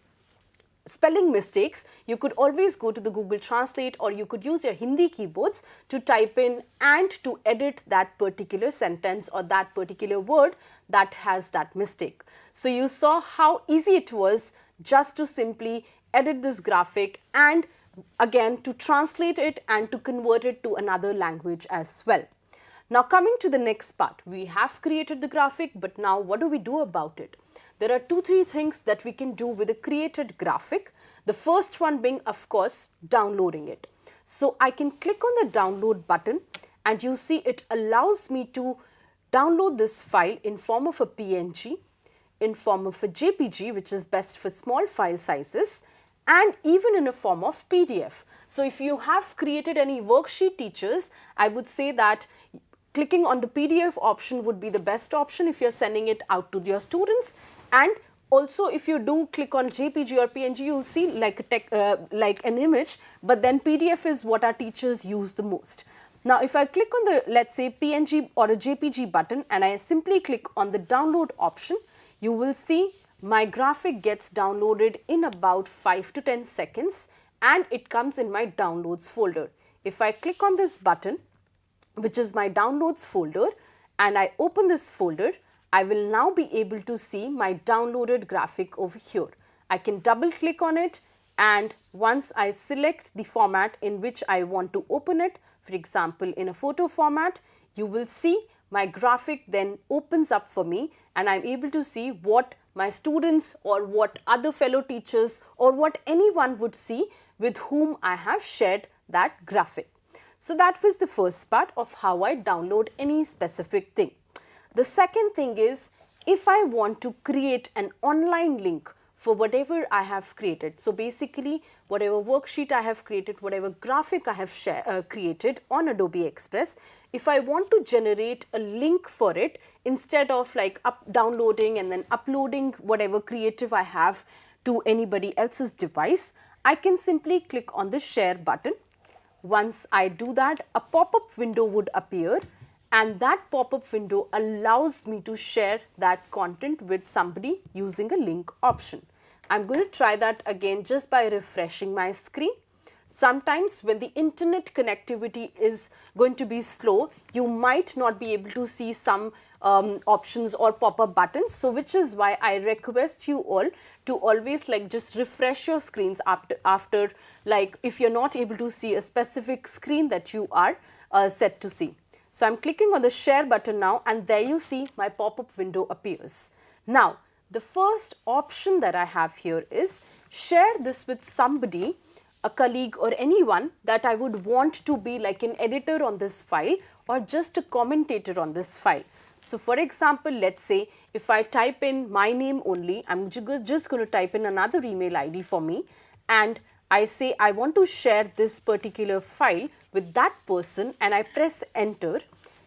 spelling mistakes, you could always go to the Google Translate, or you could use your Hindi keyboards to type in and to edit that particular sentence or that particular word that has that mistake. So you saw how easy it was just to simply edit this graphic, and again to translate it and to convert it to another language as well. Now coming to the next part, we have created the graphic, but now what do we do about it? There are 2-3 things that we can do with a created graphic. The first one being, of course, downloading it. So I can click on the download button, and you see it allows me to download this file in form of a PNG, in form of a JPG, which is best for small file sizes, and even in a form of PDF. So if you have created any worksheet, teachers, I would say that clicking on the PDF option would be the best option if you're sending it out to your students. And also, if you do click on JPG or PNG, you'll see like an image, but then PDF is what our teachers use the most. Now, if I click on the, let's say, PNG or a JPG button, and I simply click on the download option, you will see my graphic gets downloaded in about 5 to 10 seconds, and it comes in my downloads folder. If I click on this button, which is my downloads folder, and I open this folder, I will now be able to see my downloaded graphic over here. I can double click on it, and once I select the format in which I want to open it, for example in a photo format, you will see my graphic then opens up for me, and I'm able to see what my students or what other fellow teachers or what anyone would see with whom I have shared that graphic. So that was the first part of how I download any specific thing. The second thing is, if I want to create an online link for whatever I have created. So basically, whatever worksheet I have created, whatever graphic I have created on Adobe Express, if I want to generate a link for it, instead of like downloading and then uploading whatever creative I have to anybody else's device, I can simply click on the share button. Once I do that, a pop-up window would appear, and that pop-up window allows me to share that content with somebody using a link option. I'm going to try that again just by refreshing my screen. Sometimes when the internet connectivity is going to be slow, you might not be able to see some options or pop-up buttons. So which is why I request you all to always like just refresh your screens after like if you're not able to see a specific screen that you are set to see. So I'm clicking on the share button now, and there you see my pop-up window appears. Now, the first option that I have here is share this with somebody, a colleague or anyone that I would want to be like an editor on this file or just a commentator on this file. So for example, let's say if I type in my name only, I'm just going to type in another email ID for me, and I say I want to share this particular file with that person and I press enter,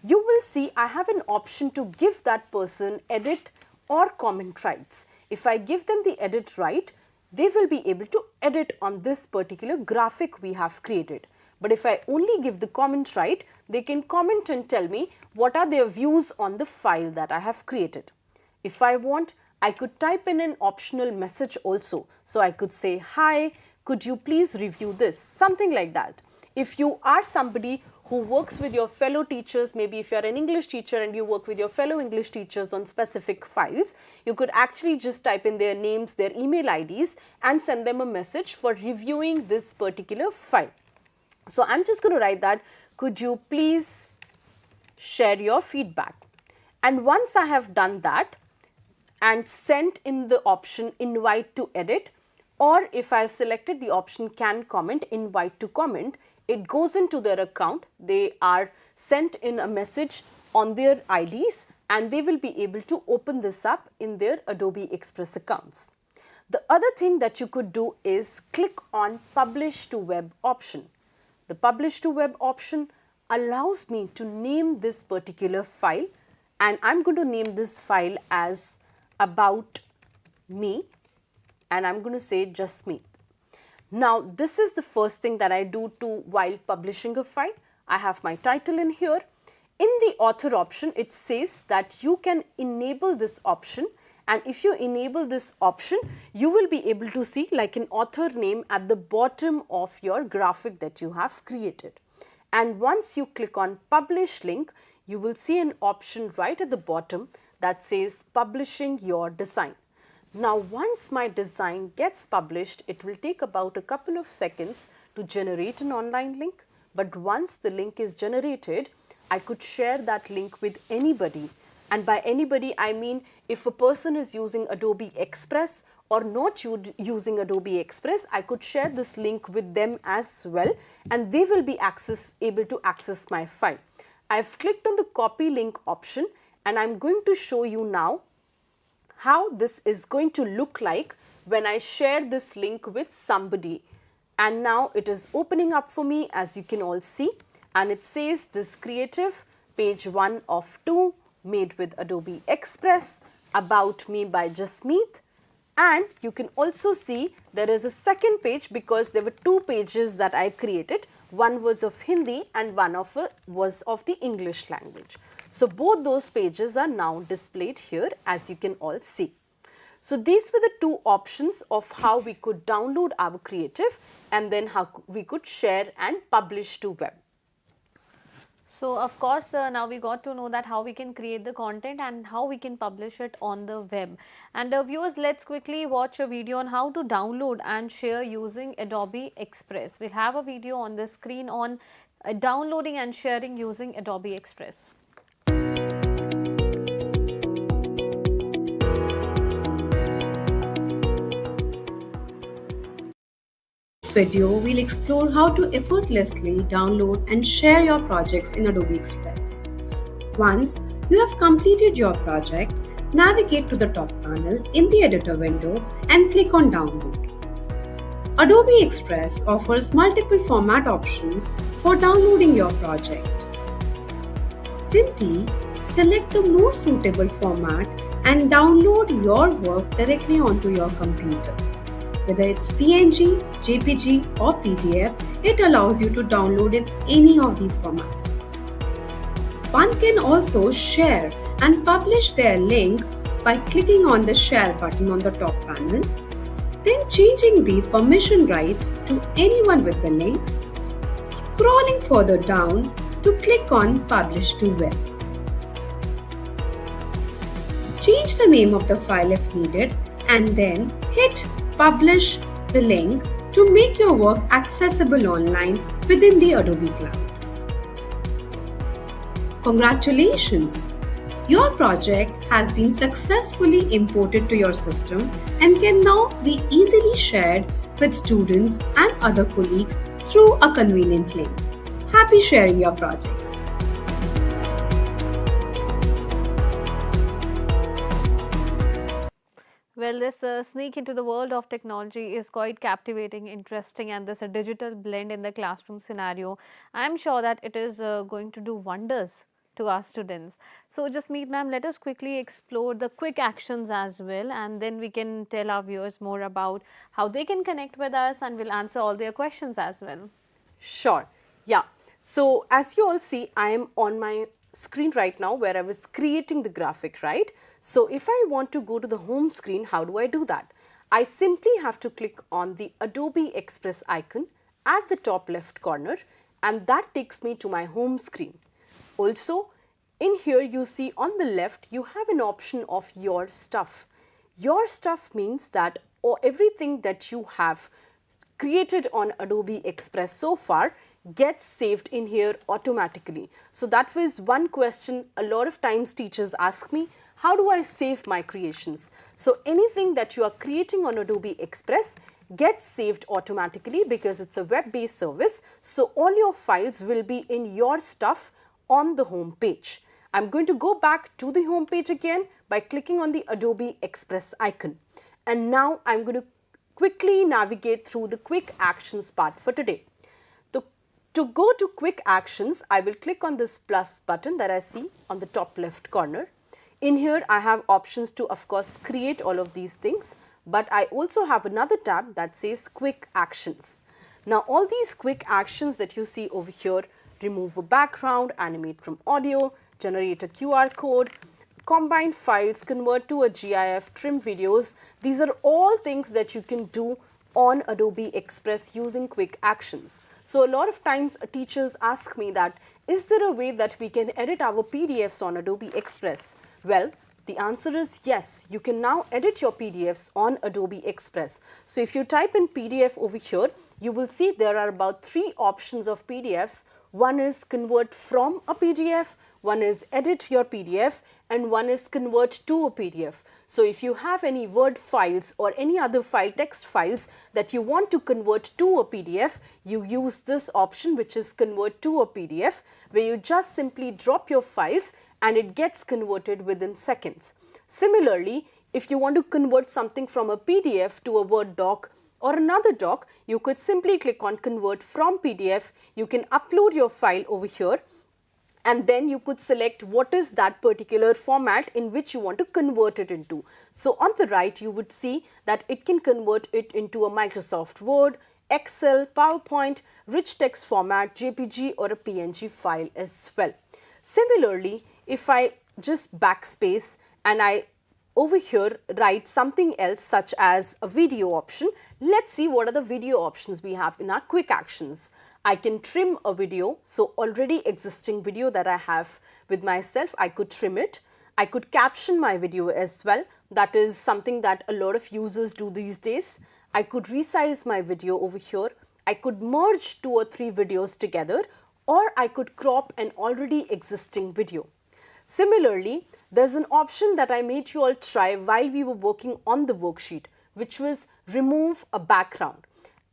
you will see I have an option to give that person edit or comment rights. If I give them the edit right, they will be able to edit on this particular graphic we have created. But if I only give the comment right, they can comment and tell me what are their views on the file that I have created. If I want, I could type in an optional message also. So I could say, hi, could you please review this? Something like that. If you are somebody who works with your fellow teachers, maybe if you are an English teacher and you work with your fellow English teachers on specific files, you could actually just type in their names, their email IDs and send them a message for reviewing this particular file. So I'm just going to write that, could you please share your feedback? And once I have done that and sent in the option invite to edit, or if I have selected the option can comment, invite to comment, it goes into their account. They are sent in a message on their IDs and they will be able to open this up in their Adobe Express accounts. The other thing that you could do is click on publish to web option. The publish to web option allows me to name this particular file, and I'm going to name this file as about me, and I'm going to say just me. Now this is the first thing that I do while publishing a file. I have my title in here. In the author option, it says that you can enable this option, and if you enable this option, you will be able to see like an author name at the bottom of your graphic that you have created. And once you click on publish link, you will see an option right at the bottom that says publishing your design. Now once my design gets published, it will take about a couple of seconds to generate an online link. But once the link is generated, I could share that link with anybody. And by anybody, I mean if a person is using Adobe Express or not using Adobe Express, I could share this link with them as well, and they will be able to access my file. I've clicked on the copy link option, and I'm going to show you now how this is going to look like when I share this link with somebody. And now it is opening up for me, as you can all see, and it says this creative page 1 of 2 made with Adobe Express, about me by Jasmeet. And you can also see there is a second page because there were 2 pages that I created. One was of Hindi and one was of the English language. So both those pages are now displayed here, as you can all see. So these were the 2 options of how we could download our creative and then how we could share and publish to web. So of course, now we got to know that how we can create the content and how we can publish it on the web. And viewers, let's quickly watch a video on how to download and share using Adobe Express. We'll have a video on the screen on downloading and sharing using Adobe Express. In this video, we'll explore how to effortlessly download and share your projects in Adobe Express. Once you have completed your project, navigate to the top panel in the editor window and click on Download. Adobe Express offers multiple format options for downloading your project. Simply select the most suitable format and download your work directly onto your computer. Whether it's PNG, JPG or PDF, it allows you to download in any of these formats. One can also share and publish their link by clicking on the share button on the top panel, then changing the permission rights to anyone with the link, scrolling further down to click on publish to web. Change the name of the file if needed and then hit publish the link to make your work accessible online within the Adobe Cloud. Congratulations! Your project has been successfully imported to your system and can now be easily shared with students and other colleagues through a convenient link. Happy sharing your projects! Well, this sneak into the world of technology is quite captivating, interesting, and there's a digital blend in the classroom scenario. I'm sure that it is going to do wonders to our students. So, Jasmeet ma'am, let us quickly explore the quick actions as well, and then we can tell our viewers more about how they can connect with us, and we'll answer all their questions as well. Sure. Yeah. So as you all see, I am on my screen right now where I was creating the graphic, right? So if I want to go to the home screen, how do I do that? I simply have to click on the Adobe Express icon at the top left corner, and that takes me to my home screen. Also, in here you see on the left, you have an option of your stuff. Your stuff means that everything that you have created on Adobe Express so far gets saved in here automatically. So that was one question a lot of times teachers ask me, how do I save my creations? So anything that you are creating on Adobe Express gets saved automatically because it's a web-based service. So all your files will be in your stuff on the home page. I'm going to go back to the home page again by clicking on the Adobe Express icon. And now I'm going to quickly navigate through the quick actions part for today. To go to quick actions, I will click on this plus button that I see on the top left corner. In here, I have options to, of course, create all of these things, but I also have another tab that says quick actions. Now, all these quick actions that you see over here, remove a background, animate from audio, generate a QR code, combine files, convert to a GIF, trim videos. These are all things that you can do on Adobe Express using quick actions. So a lot of times teachers ask me that, is there a way that we can edit our PDFs on Adobe Express? Well, the answer is yes. You can now edit your PDFs on Adobe Express. So if you type in PDF over here, you will see there are about 3 options of PDFs. One is convert from a PDF, one is edit your PDF, and one is convert to a PDF. So if you have any Word files or any other text files that you want to convert to a PDF, you use this option, which is convert to a PDF, where you just simply drop your files and it gets converted within seconds. Similarly, if you want to convert something from a PDF to a Word doc or another doc, you could simply click on convert from PDF. You can upload your file over here, and then you could select what is that particular format in which you want to convert it into. So on the right, you would see that it can convert it into a Microsoft Word, Excel, PowerPoint, rich text format, JPG, or a PNG file as well. Similarly, if I just backspace and I over here write something else such as a video option, let's see what are the video options we have in our quick actions. I can trim a video, so already existing video that I have with myself, I could trim it. I could caption my video as well. That is something that a lot of users do these days. I could resize my video over here. I could merge 2 or 3 videos together, or I could crop an already existing video. Similarly, there's an option that I made you all try while we were working on the worksheet, which was remove a background.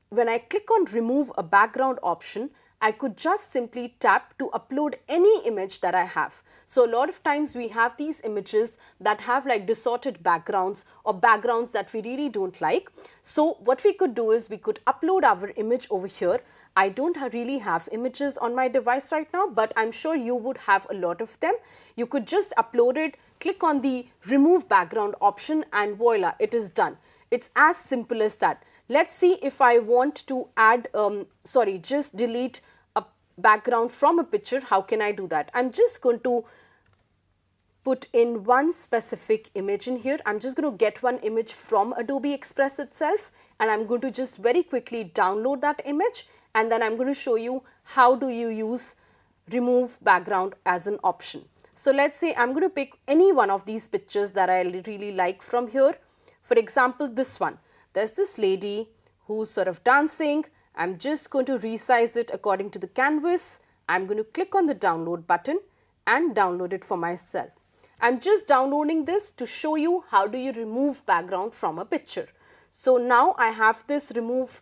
When I click on remove a background option, I could just simply tap to upload any image that I have. So a lot of times we have these images that have like distorted backgrounds or backgrounds that we really don't like. So what we could do is we could upload our image over here. I don't really have images on my device right now, but I'm sure you would have a lot of them. You could just upload it, click on the remove background option, and voila, it is done. It's as simple as that. Let's see if I want to add, just delete a background from a picture. How can I do that? I'm just going to put in one specific image in here. I'm just going to get one image from Adobe Express itself, and I'm going to just very quickly download that image, and then I'm going to show you how do you use remove background as an option. So let's say I'm going to pick any one of these pictures that I really like from here. For example, this one. There's this lady who's sort of dancing. I'm just going to resize it according to the canvas. I'm going to click on the download button and download it for myself. I'm just downloading this to show you how do you remove background from a picture. So now I have this remove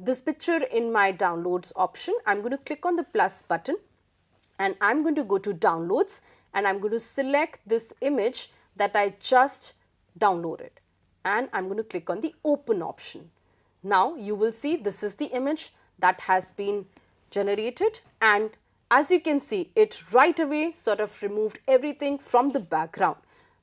this picture in my downloads option. I'm going to click on the plus button and I'm going to go to downloads and I'm going to select this image that I just downloaded. and I'm going to click on the open option. Now you will see this is the image that has been generated, and as you can see, it right away sort of removed everything from the background.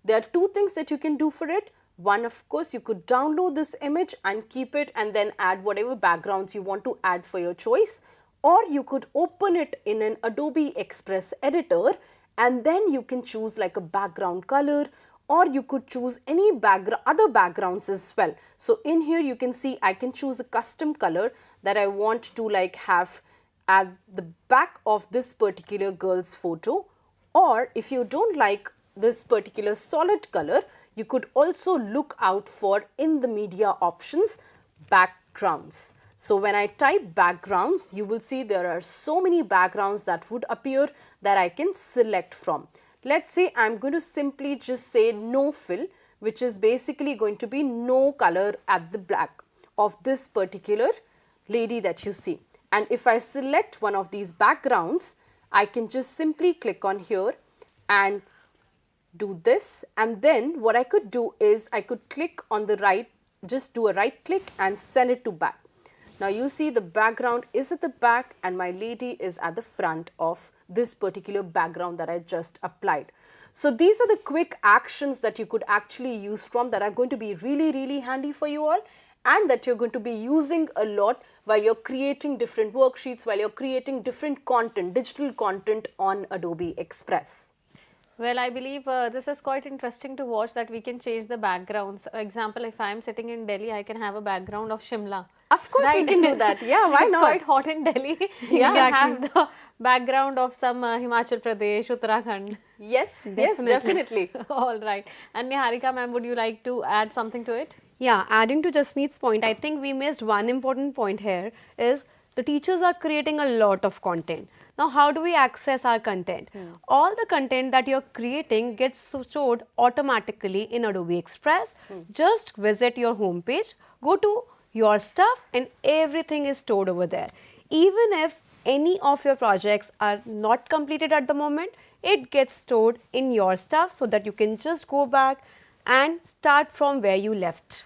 There are two things that you can do for it. One, of course, you could download this image and keep it and then add whatever backgrounds you want to add for your choice, or you could open it in an Adobe Express editor and then you can choose like a background color, or you could choose any other backgrounds as well. So in here you can see I can choose a custom color that I want to like have at the back of this particular girl's photo, or if you don't like this particular solid color, you could also look out for in the media options backgrounds. So when I type backgrounds, you will see there are so many backgrounds that would appear that I can select from. Let's say I'm going to simply just say no fill, which is basically going to be no color at the back of this particular lady that you see. And if I select one of these backgrounds, I can just simply click on here and do this, and then what I could do is I could click on the right, just do a right click and send it to back. Now you see the background is at the back and my lady is at the front of this particular background that I just applied. So these are the quick actions that you could actually use from, that are going to be really handy for you all, and that you're going to be using a lot while you're creating different worksheets, while you're creating different content, digital content on Adobe Express. Well, I believe this is quite interesting to watch, that we can change the backgrounds. For example, if I am sitting in Delhi, I can have a background of Shimla. Of course, we can do that. Yeah, why it's not? It's quite hot in Delhi. You can have the background of some Himachal Pradesh, Uttarakhand. Yes, definitely. All right. And Niharika ma'am, would you like to add something to it? Yeah, adding to Jasmeet's point, I think we missed one important point here is the teachers are creating a lot of content. Now, how do we access our content? All the content that you're creating gets stored automatically in Adobe Express. Just visit your home page, go to your stuff, and everything is stored over there. Even if any of your projects are not completed at the moment, it gets stored in your stuff so that you can just go back and start from where you left.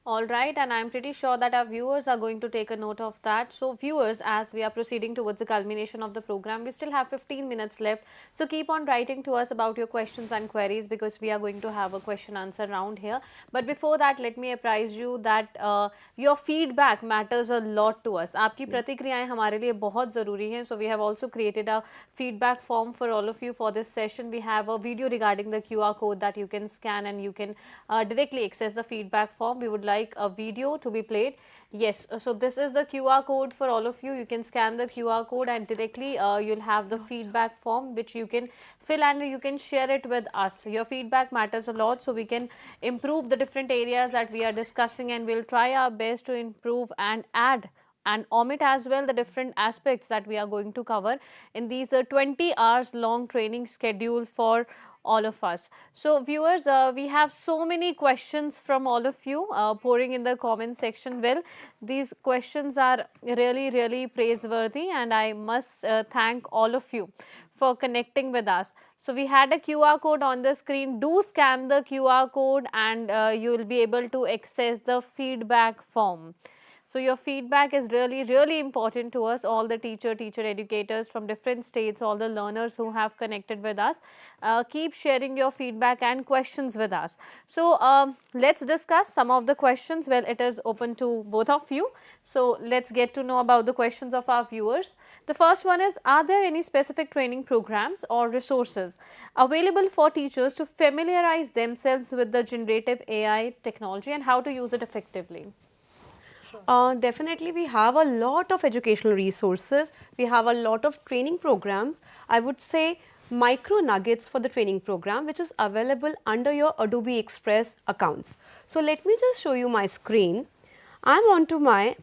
All right, and I'm pretty sure that our viewers are going to take a note of that. So viewers, as we are proceeding towards the culmination of the program, we still have 15 minutes left. So keep on writing to us about your questions and queries, because we are going to have a question answer round here. But before that, let me apprise you that your feedback matters a lot to us. आपकी प्रतिक्रियाएं हमारे लिए बहुत ज़रूरी हैं. So we have also created a feedback form for all of you for this session. We have a video regarding the QR code that you can scan and you can directly access the feedback form. We would like a video to be played. Yes, so this is the QR code for all of you. You can scan the QR code and directly you'll have the feedback form which you can fill and you can share it with us. Your feedback matters a lot, so we can improve the different areas that we are discussing, and we'll try our best to improve and add and omit as well the different aspects that we are going to cover in these 20 hours long training schedule for all of us. So viewers, we have so many questions from all of you pouring in the comment section. Well, these questions are really praiseworthy, and I must thank all of you for connecting with us. So we had a QR code on the screen. Do scan the QR code and you will be able to access the feedback form. So your feedback is really important to us, all the teacher educators from different states, all the learners who have connected with us. Keep sharing your feedback and questions with us. So let's discuss some of the questions. Well, it is open to both of you. So let's get to know about the questions of our viewers. The first one is, are there any specific training programs or resources available for teachers to familiarize themselves with the generative AI technology and how to use it effectively? Definitely, we have a lot of educational resources. We have a lot of training programs. I would say micro nuggets for the training program, which is available under your Adobe Express accounts. So let me just show you my screen. I'm onto my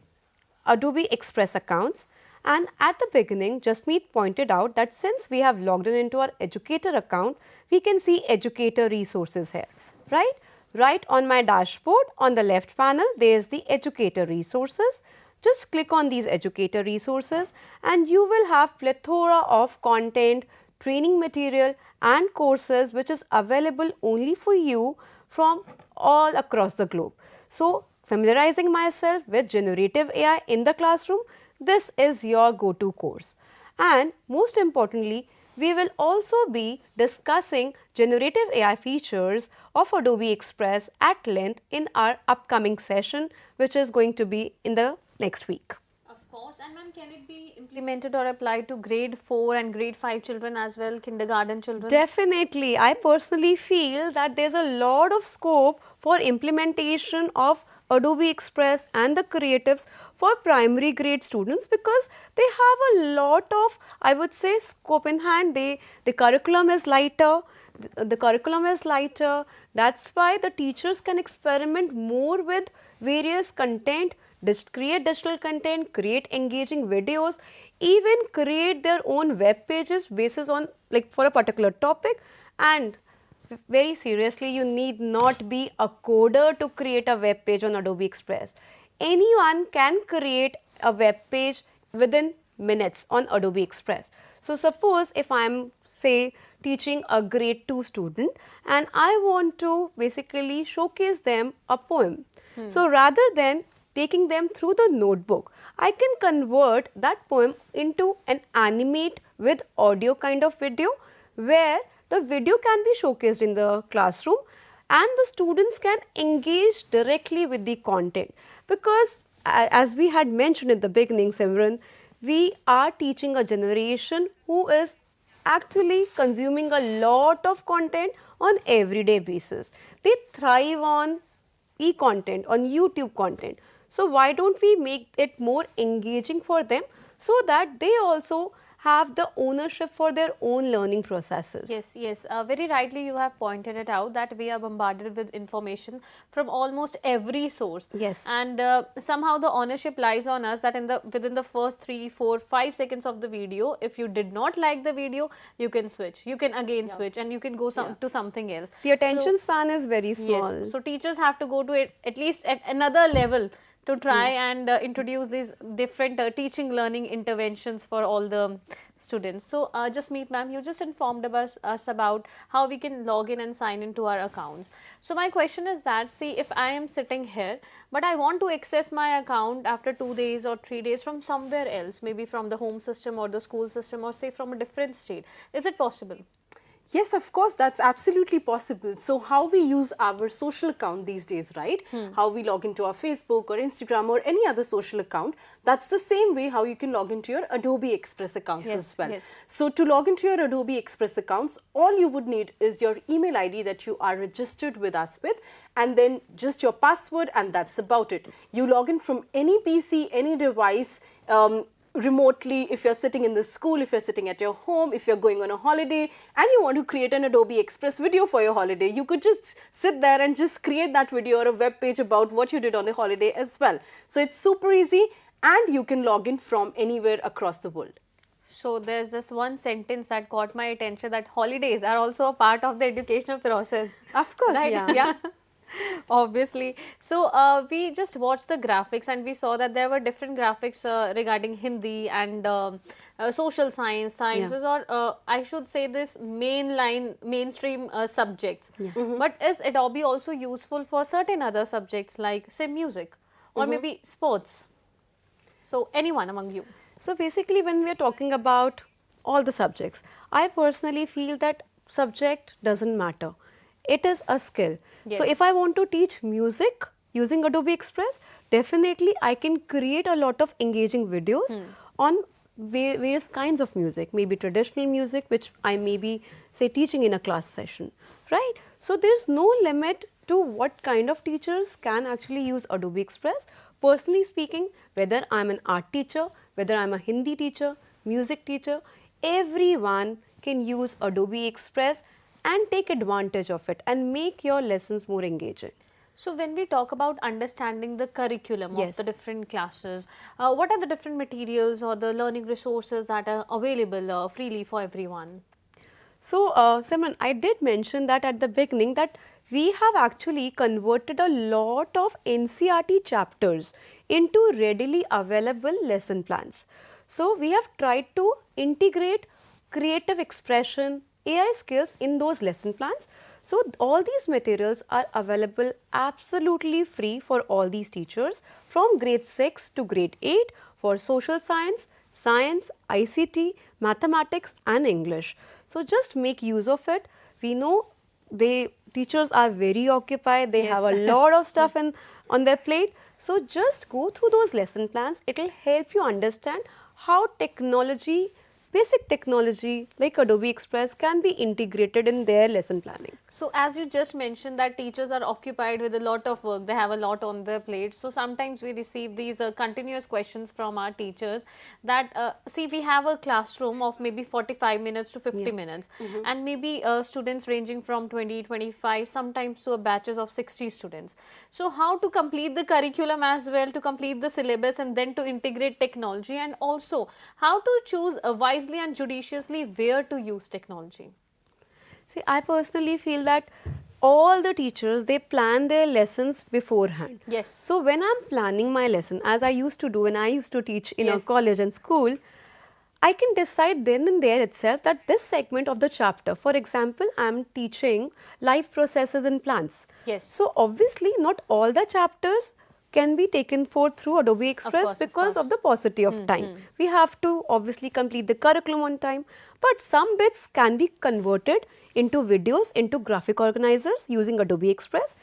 Adobe Express accounts, and at the beginning, Jasmeet pointed out that since we have logged in into our educator account, we can see educator resources here, right? Right on my dashboard, on the left panel, there is the educator resources. Just click on these educator resources and you will have plethora of content, training material and courses which is available only for you from all across the globe. So, familiarizing myself with generative AI in the classroom, this is your go-to course. And most importantly, we will also be discussing generative AI features of Adobe Express at length in our upcoming session, which is going to be in the next week. Of course, and ma'am, can it be implemented or applied to grade 4 and grade 5 children as well, kindergarten children? Definitely. I personally feel that there's a lot of scope for implementation of Adobe Express and the creatives for primary grade students, because they have a lot of, I would say, scope in hand. The curriculum is lighter. That's why the teachers can experiment more with various content, create digital content, create engaging videos, even create their own web pages basis on for a particular topic. And very seriously, you need not be a coder to create a web page on Adobe Express. Anyone can create a web page within minutes on Adobe Express. So suppose if I am, say, teaching a grade 2 student and I want to basically showcase them a poem. So rather than taking them through the notebook, I can convert that poem into an animate with audio kind of video, where the video can be showcased in the classroom and the students can engage directly with the content. Because as we had mentioned in the beginning, Simran, we are teaching a generation who is actually consuming a lot of content on everyday basis. They thrive on e-content, on YouTube content. So why don't we make it more engaging for them so that they also have the ownership for their own learning processes? Yes, very rightly you have pointed it out that we are bombarded with information from almost every source. Yes. And somehow the ownership lies on us that within the first 3, 4, 5 seconds of the video, if you did not like the video, you can switch. You can again switch and you can go to something else. The attention span is very small. Yes, so teachers have to go to it at least at another level to try and introduce these different teaching learning interventions for all the students. So Jasmeet ma'am, you just informed us about how we can log in and sign into our accounts. So my question is that, see, if I am sitting here but I want to access my account after 2 days or 3 days from somewhere else, maybe from the home system or the school system, or say from a different state, is it possible? Yes, of course, that's absolutely possible. So how we use our social account these days, right? How we log into our Facebook or Instagram or any other social account, that's the same way how you can log into your Adobe Express accounts as well. Yes. So to log into your Adobe Express accounts, all you would need is your email ID that you are registered with us with, and then just your password, and that's about it. You log in from any PC, any device, remotely, if you're sitting in the school, if you're sitting at your home, if you're going on a holiday and you want to create an Adobe Express video for your holiday, you could just sit there and just create that video or a web page about what you did on the holiday as well. So it's super easy and you can log in from anywhere across the world. So there's this one sentence that caught my attention, that holidays are also a part of the educational process. Of course, right? yeah. Obviously. So we just watched the graphics and we saw that there were different graphics regarding Hindi and social sciences, or I should say this mainstream subjects. But is Adobe also useful for certain other subjects like, say, music or maybe sports? So anyone among you? So basically, when we are talking about all the subjects, I personally feel that subject doesn't matter. It is a skill. Yes. So if I want to teach music using Adobe Express, definitely I can create a lot of engaging videos on various kinds of music, maybe traditional music, which I may be, say, teaching in a class session, right? So there's no limit to what kind of teachers can actually use Adobe Express. Personally speaking, whether I'm an art teacher, whether I'm a Hindi teacher, music teacher, everyone can use Adobe Express and take advantage of it and make your lessons more engaging. So when we talk about understanding the curriculum Yes. of the different classes, what are the different materials or the learning resources that are available freely for everyone? So, Simran, I did mention that at the beginning that we have actually converted a lot of NCERT chapters into readily available lesson plans. So, we have tried to integrate creative expression, AI skills in those lesson plans. So all these materials are available absolutely free for all these teachers from grade 6 to grade 8 for social science, science, ICT, mathematics and English. So just make use of it. We know teachers are very occupied, they have a lot of stuff on their plate. So just go through those lesson plans. It will help you understand how technology, basic technology like Adobe Express can be integrated in their lesson planning. So as you just mentioned that teachers are occupied with a lot of work, they have a lot on their plate. So sometimes we receive these continuous questions from our teachers that see, we have a classroom of maybe 45 minutes to 50 minutes and maybe students ranging from 20, 25, sometimes to batches of 60 students. So how to complete the curriculum as well, to complete the syllabus and then to integrate technology, and also how to choose wisely and judiciously where to use technology? See, I personally feel that all the teachers, they plan their lessons beforehand. Yes. So when I'm planning my lesson, as I used to do when I used to teach in a college and school, I can decide then and there itself that this segment of the chapter, for example, I'm teaching life processes in plants. Yes. So obviously not all the chapters can be taken forth through Adobe Express because of the paucity of time. We have to obviously complete the curriculum on time, but some bits can be converted into videos, into graphic organizers using Adobe Express.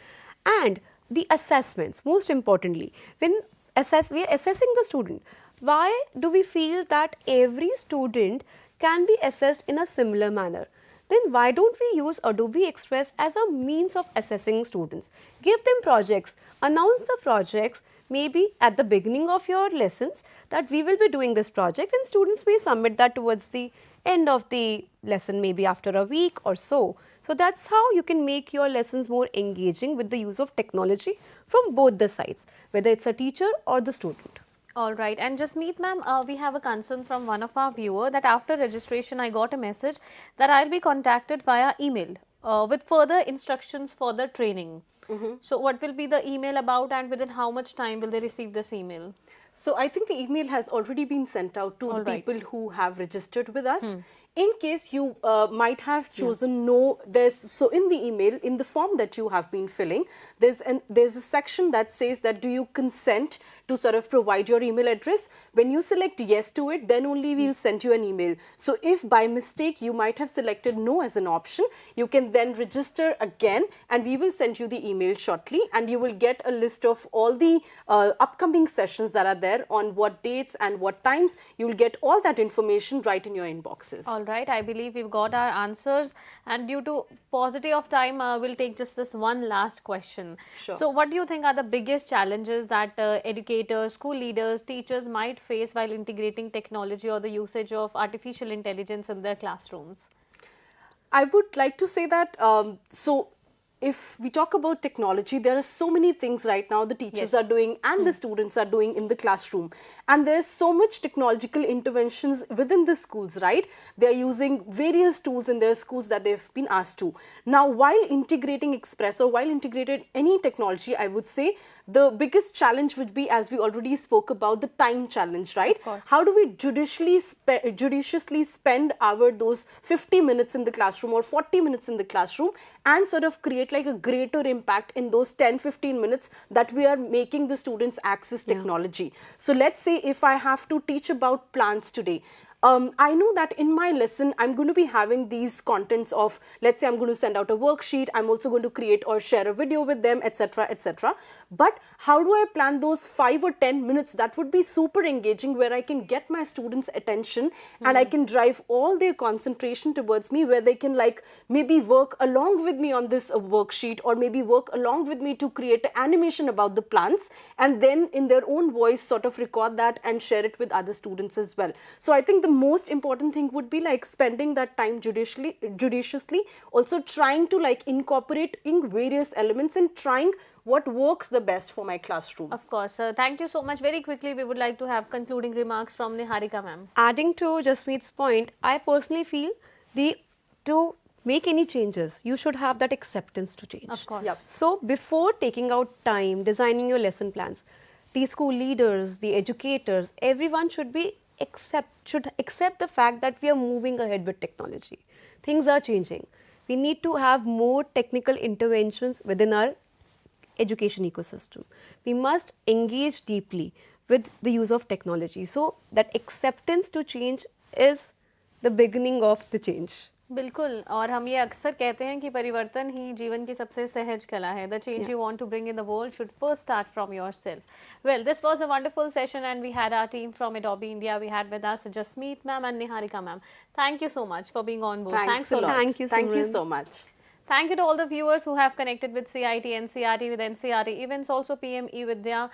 And the assessments, most importantly, when we are assessing the student, why do we feel that every student can be assessed in a similar manner? Then why don't we use Adobe Express as a means of assessing students? Give them projects, announce the projects maybe at the beginning of your lessons that we will be doing this project, and students may submit that towards the end of the lesson, maybe after a week or so. So that's how you can make your lessons more engaging with the use of technology from both the sides, whether it's a teacher or the student. All right, and Jasmeet ma'am, we have a concern from one of our viewer that after registration I got a message that I'll be contacted via email with further instructions for the training. So what will be the email about, and within how much time will they receive this email? So I think the email has already been sent out to the people who have registered with us. In case you might have chosen no, so in the email, in the form that you have been filling, there's a section that says that do you consent to sort of provide your email address. When you select yes to it, then only we'll send you an email. So if by mistake you might have selected no as an option, you can then register again and we will send you the email shortly, and you will get a list of all the upcoming sessions that are there, on what dates and what times. You will get all that information right in your inboxes. All right, I believe we've got our answers, and due to paucity of time, we'll take just this one last question. Sure. So what do you think are the biggest challenges that educators, school leaders, teachers might face while integrating technology or the usage of artificial intelligence in their classrooms? I would like to say that, if we talk about technology, there are so many things right now the teachers are doing and the students are doing in the classroom. And there's so much technological interventions within the schools, right? They're using various tools in their schools that they've been asked to. Now, while integrating Express or while integrated any technology, I would say the biggest challenge would be, as we already spoke about, the time challenge, right? How do we judiciously spend those 50 minutes in the classroom or 40 minutes in the classroom and sort of create like a greater impact in those 10-15 minutes that we are making the students access technology. So let's say if I have to teach about plants today, I know that in my lesson, I'm going to be having these contents of, let's say I'm going to send out a worksheet, I'm also going to create or share a video with them, etc., etc. But how do I plan those 5 or 10 minutes that would be super engaging, where I can get my students' attention and I can drive all their concentration towards me, where they can like maybe work along with me on this worksheet, or maybe work along with me to create an animation about the plants, and then in their own voice sort of record that and share it with other students as well. So I think the most important thing would be like spending that time judiciously, also trying to like incorporate in various elements and trying what works the best for my classroom. Of course. Thank you so much. Very quickly, we would like to have concluding remarks from Niharika ma'am. Adding to Jasmeet's point, I personally feel to make any changes, you should have that acceptance to change. Of course. So before taking out time, designing your lesson plans, the school leaders, the educators, everyone should accept the fact that we are moving ahead with technology. Things are changing. We need to have more technical interventions within our education ecosystem. We must engage deeply with the use of technology. So that acceptance to change is the beginning of the change. बिल्कुल, और हम ये अक्सर कहते हैं कि परिवर्तन ही जीवन की सबसे सहज कला है. The change you want to bring in the world should first start from yourself. Well, this was a wonderful session and we had our team from Adobe India. We had with us Jasmeet ma'am and Niharika ma'am. Thank you so much for being on board. Thanks a lot. Thank you, Thank you Simran. so much. Thank you to all the viewers who have connected with CIT, NCRT, with NCRT events, also PM eVidya.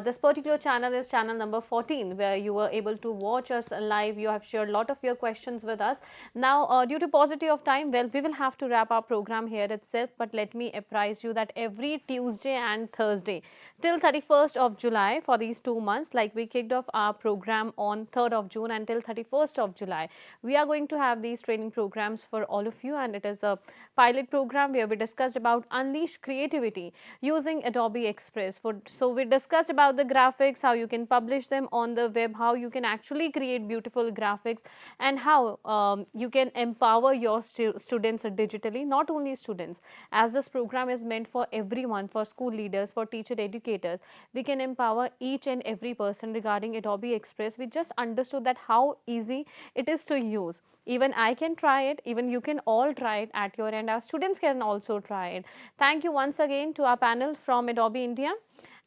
This particular channel is channel number 14, where you were able to watch us live. You have shared a lot of your questions with us. Now, due to paucity of time, well, we will have to wrap our program here itself. But let me apprise you that every Tuesday and Thursday till 31st of July for these 2 months, like we kicked off our program on 3rd of June until 31st of July, we are going to have these training programs for all of you, and it is a pilot program where we discussed about unleash creativity using Adobe Express. So we discussed about the graphics, how you can publish them on the web, how you can actually create beautiful graphics, and how you can empower your students digitally. Not only students, as this program is meant for everyone, for school leaders, for teacher educators, we can empower each and every person regarding Adobe Express. We just understood that how easy it is to use. Even I can try it, even you can all try it at your end. Our students can also try it. Thank you once again to our panel from Adobe India.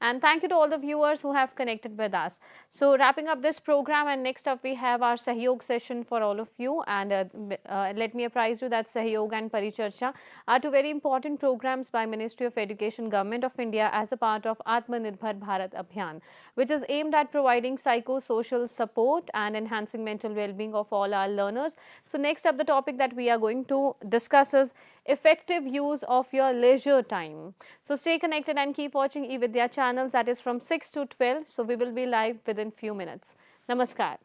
And thank you to all the viewers who have connected with us. So wrapping up this program, and next up we have our Sahyog session for all of you. And let me apprise you that Sahyog and Paricharcha are two very important programs by Ministry of Education, Government of India as a part of Atmanirbhar Bharat Abhiyan, which is aimed at providing psychosocial support and enhancing mental well-being of all our learners. So next up, the topic that we are going to discuss is effective use of your leisure time. So stay connected and keep watching eVidya channels, that is from 6 to 12. So we will be live within few minutes. Namaskar.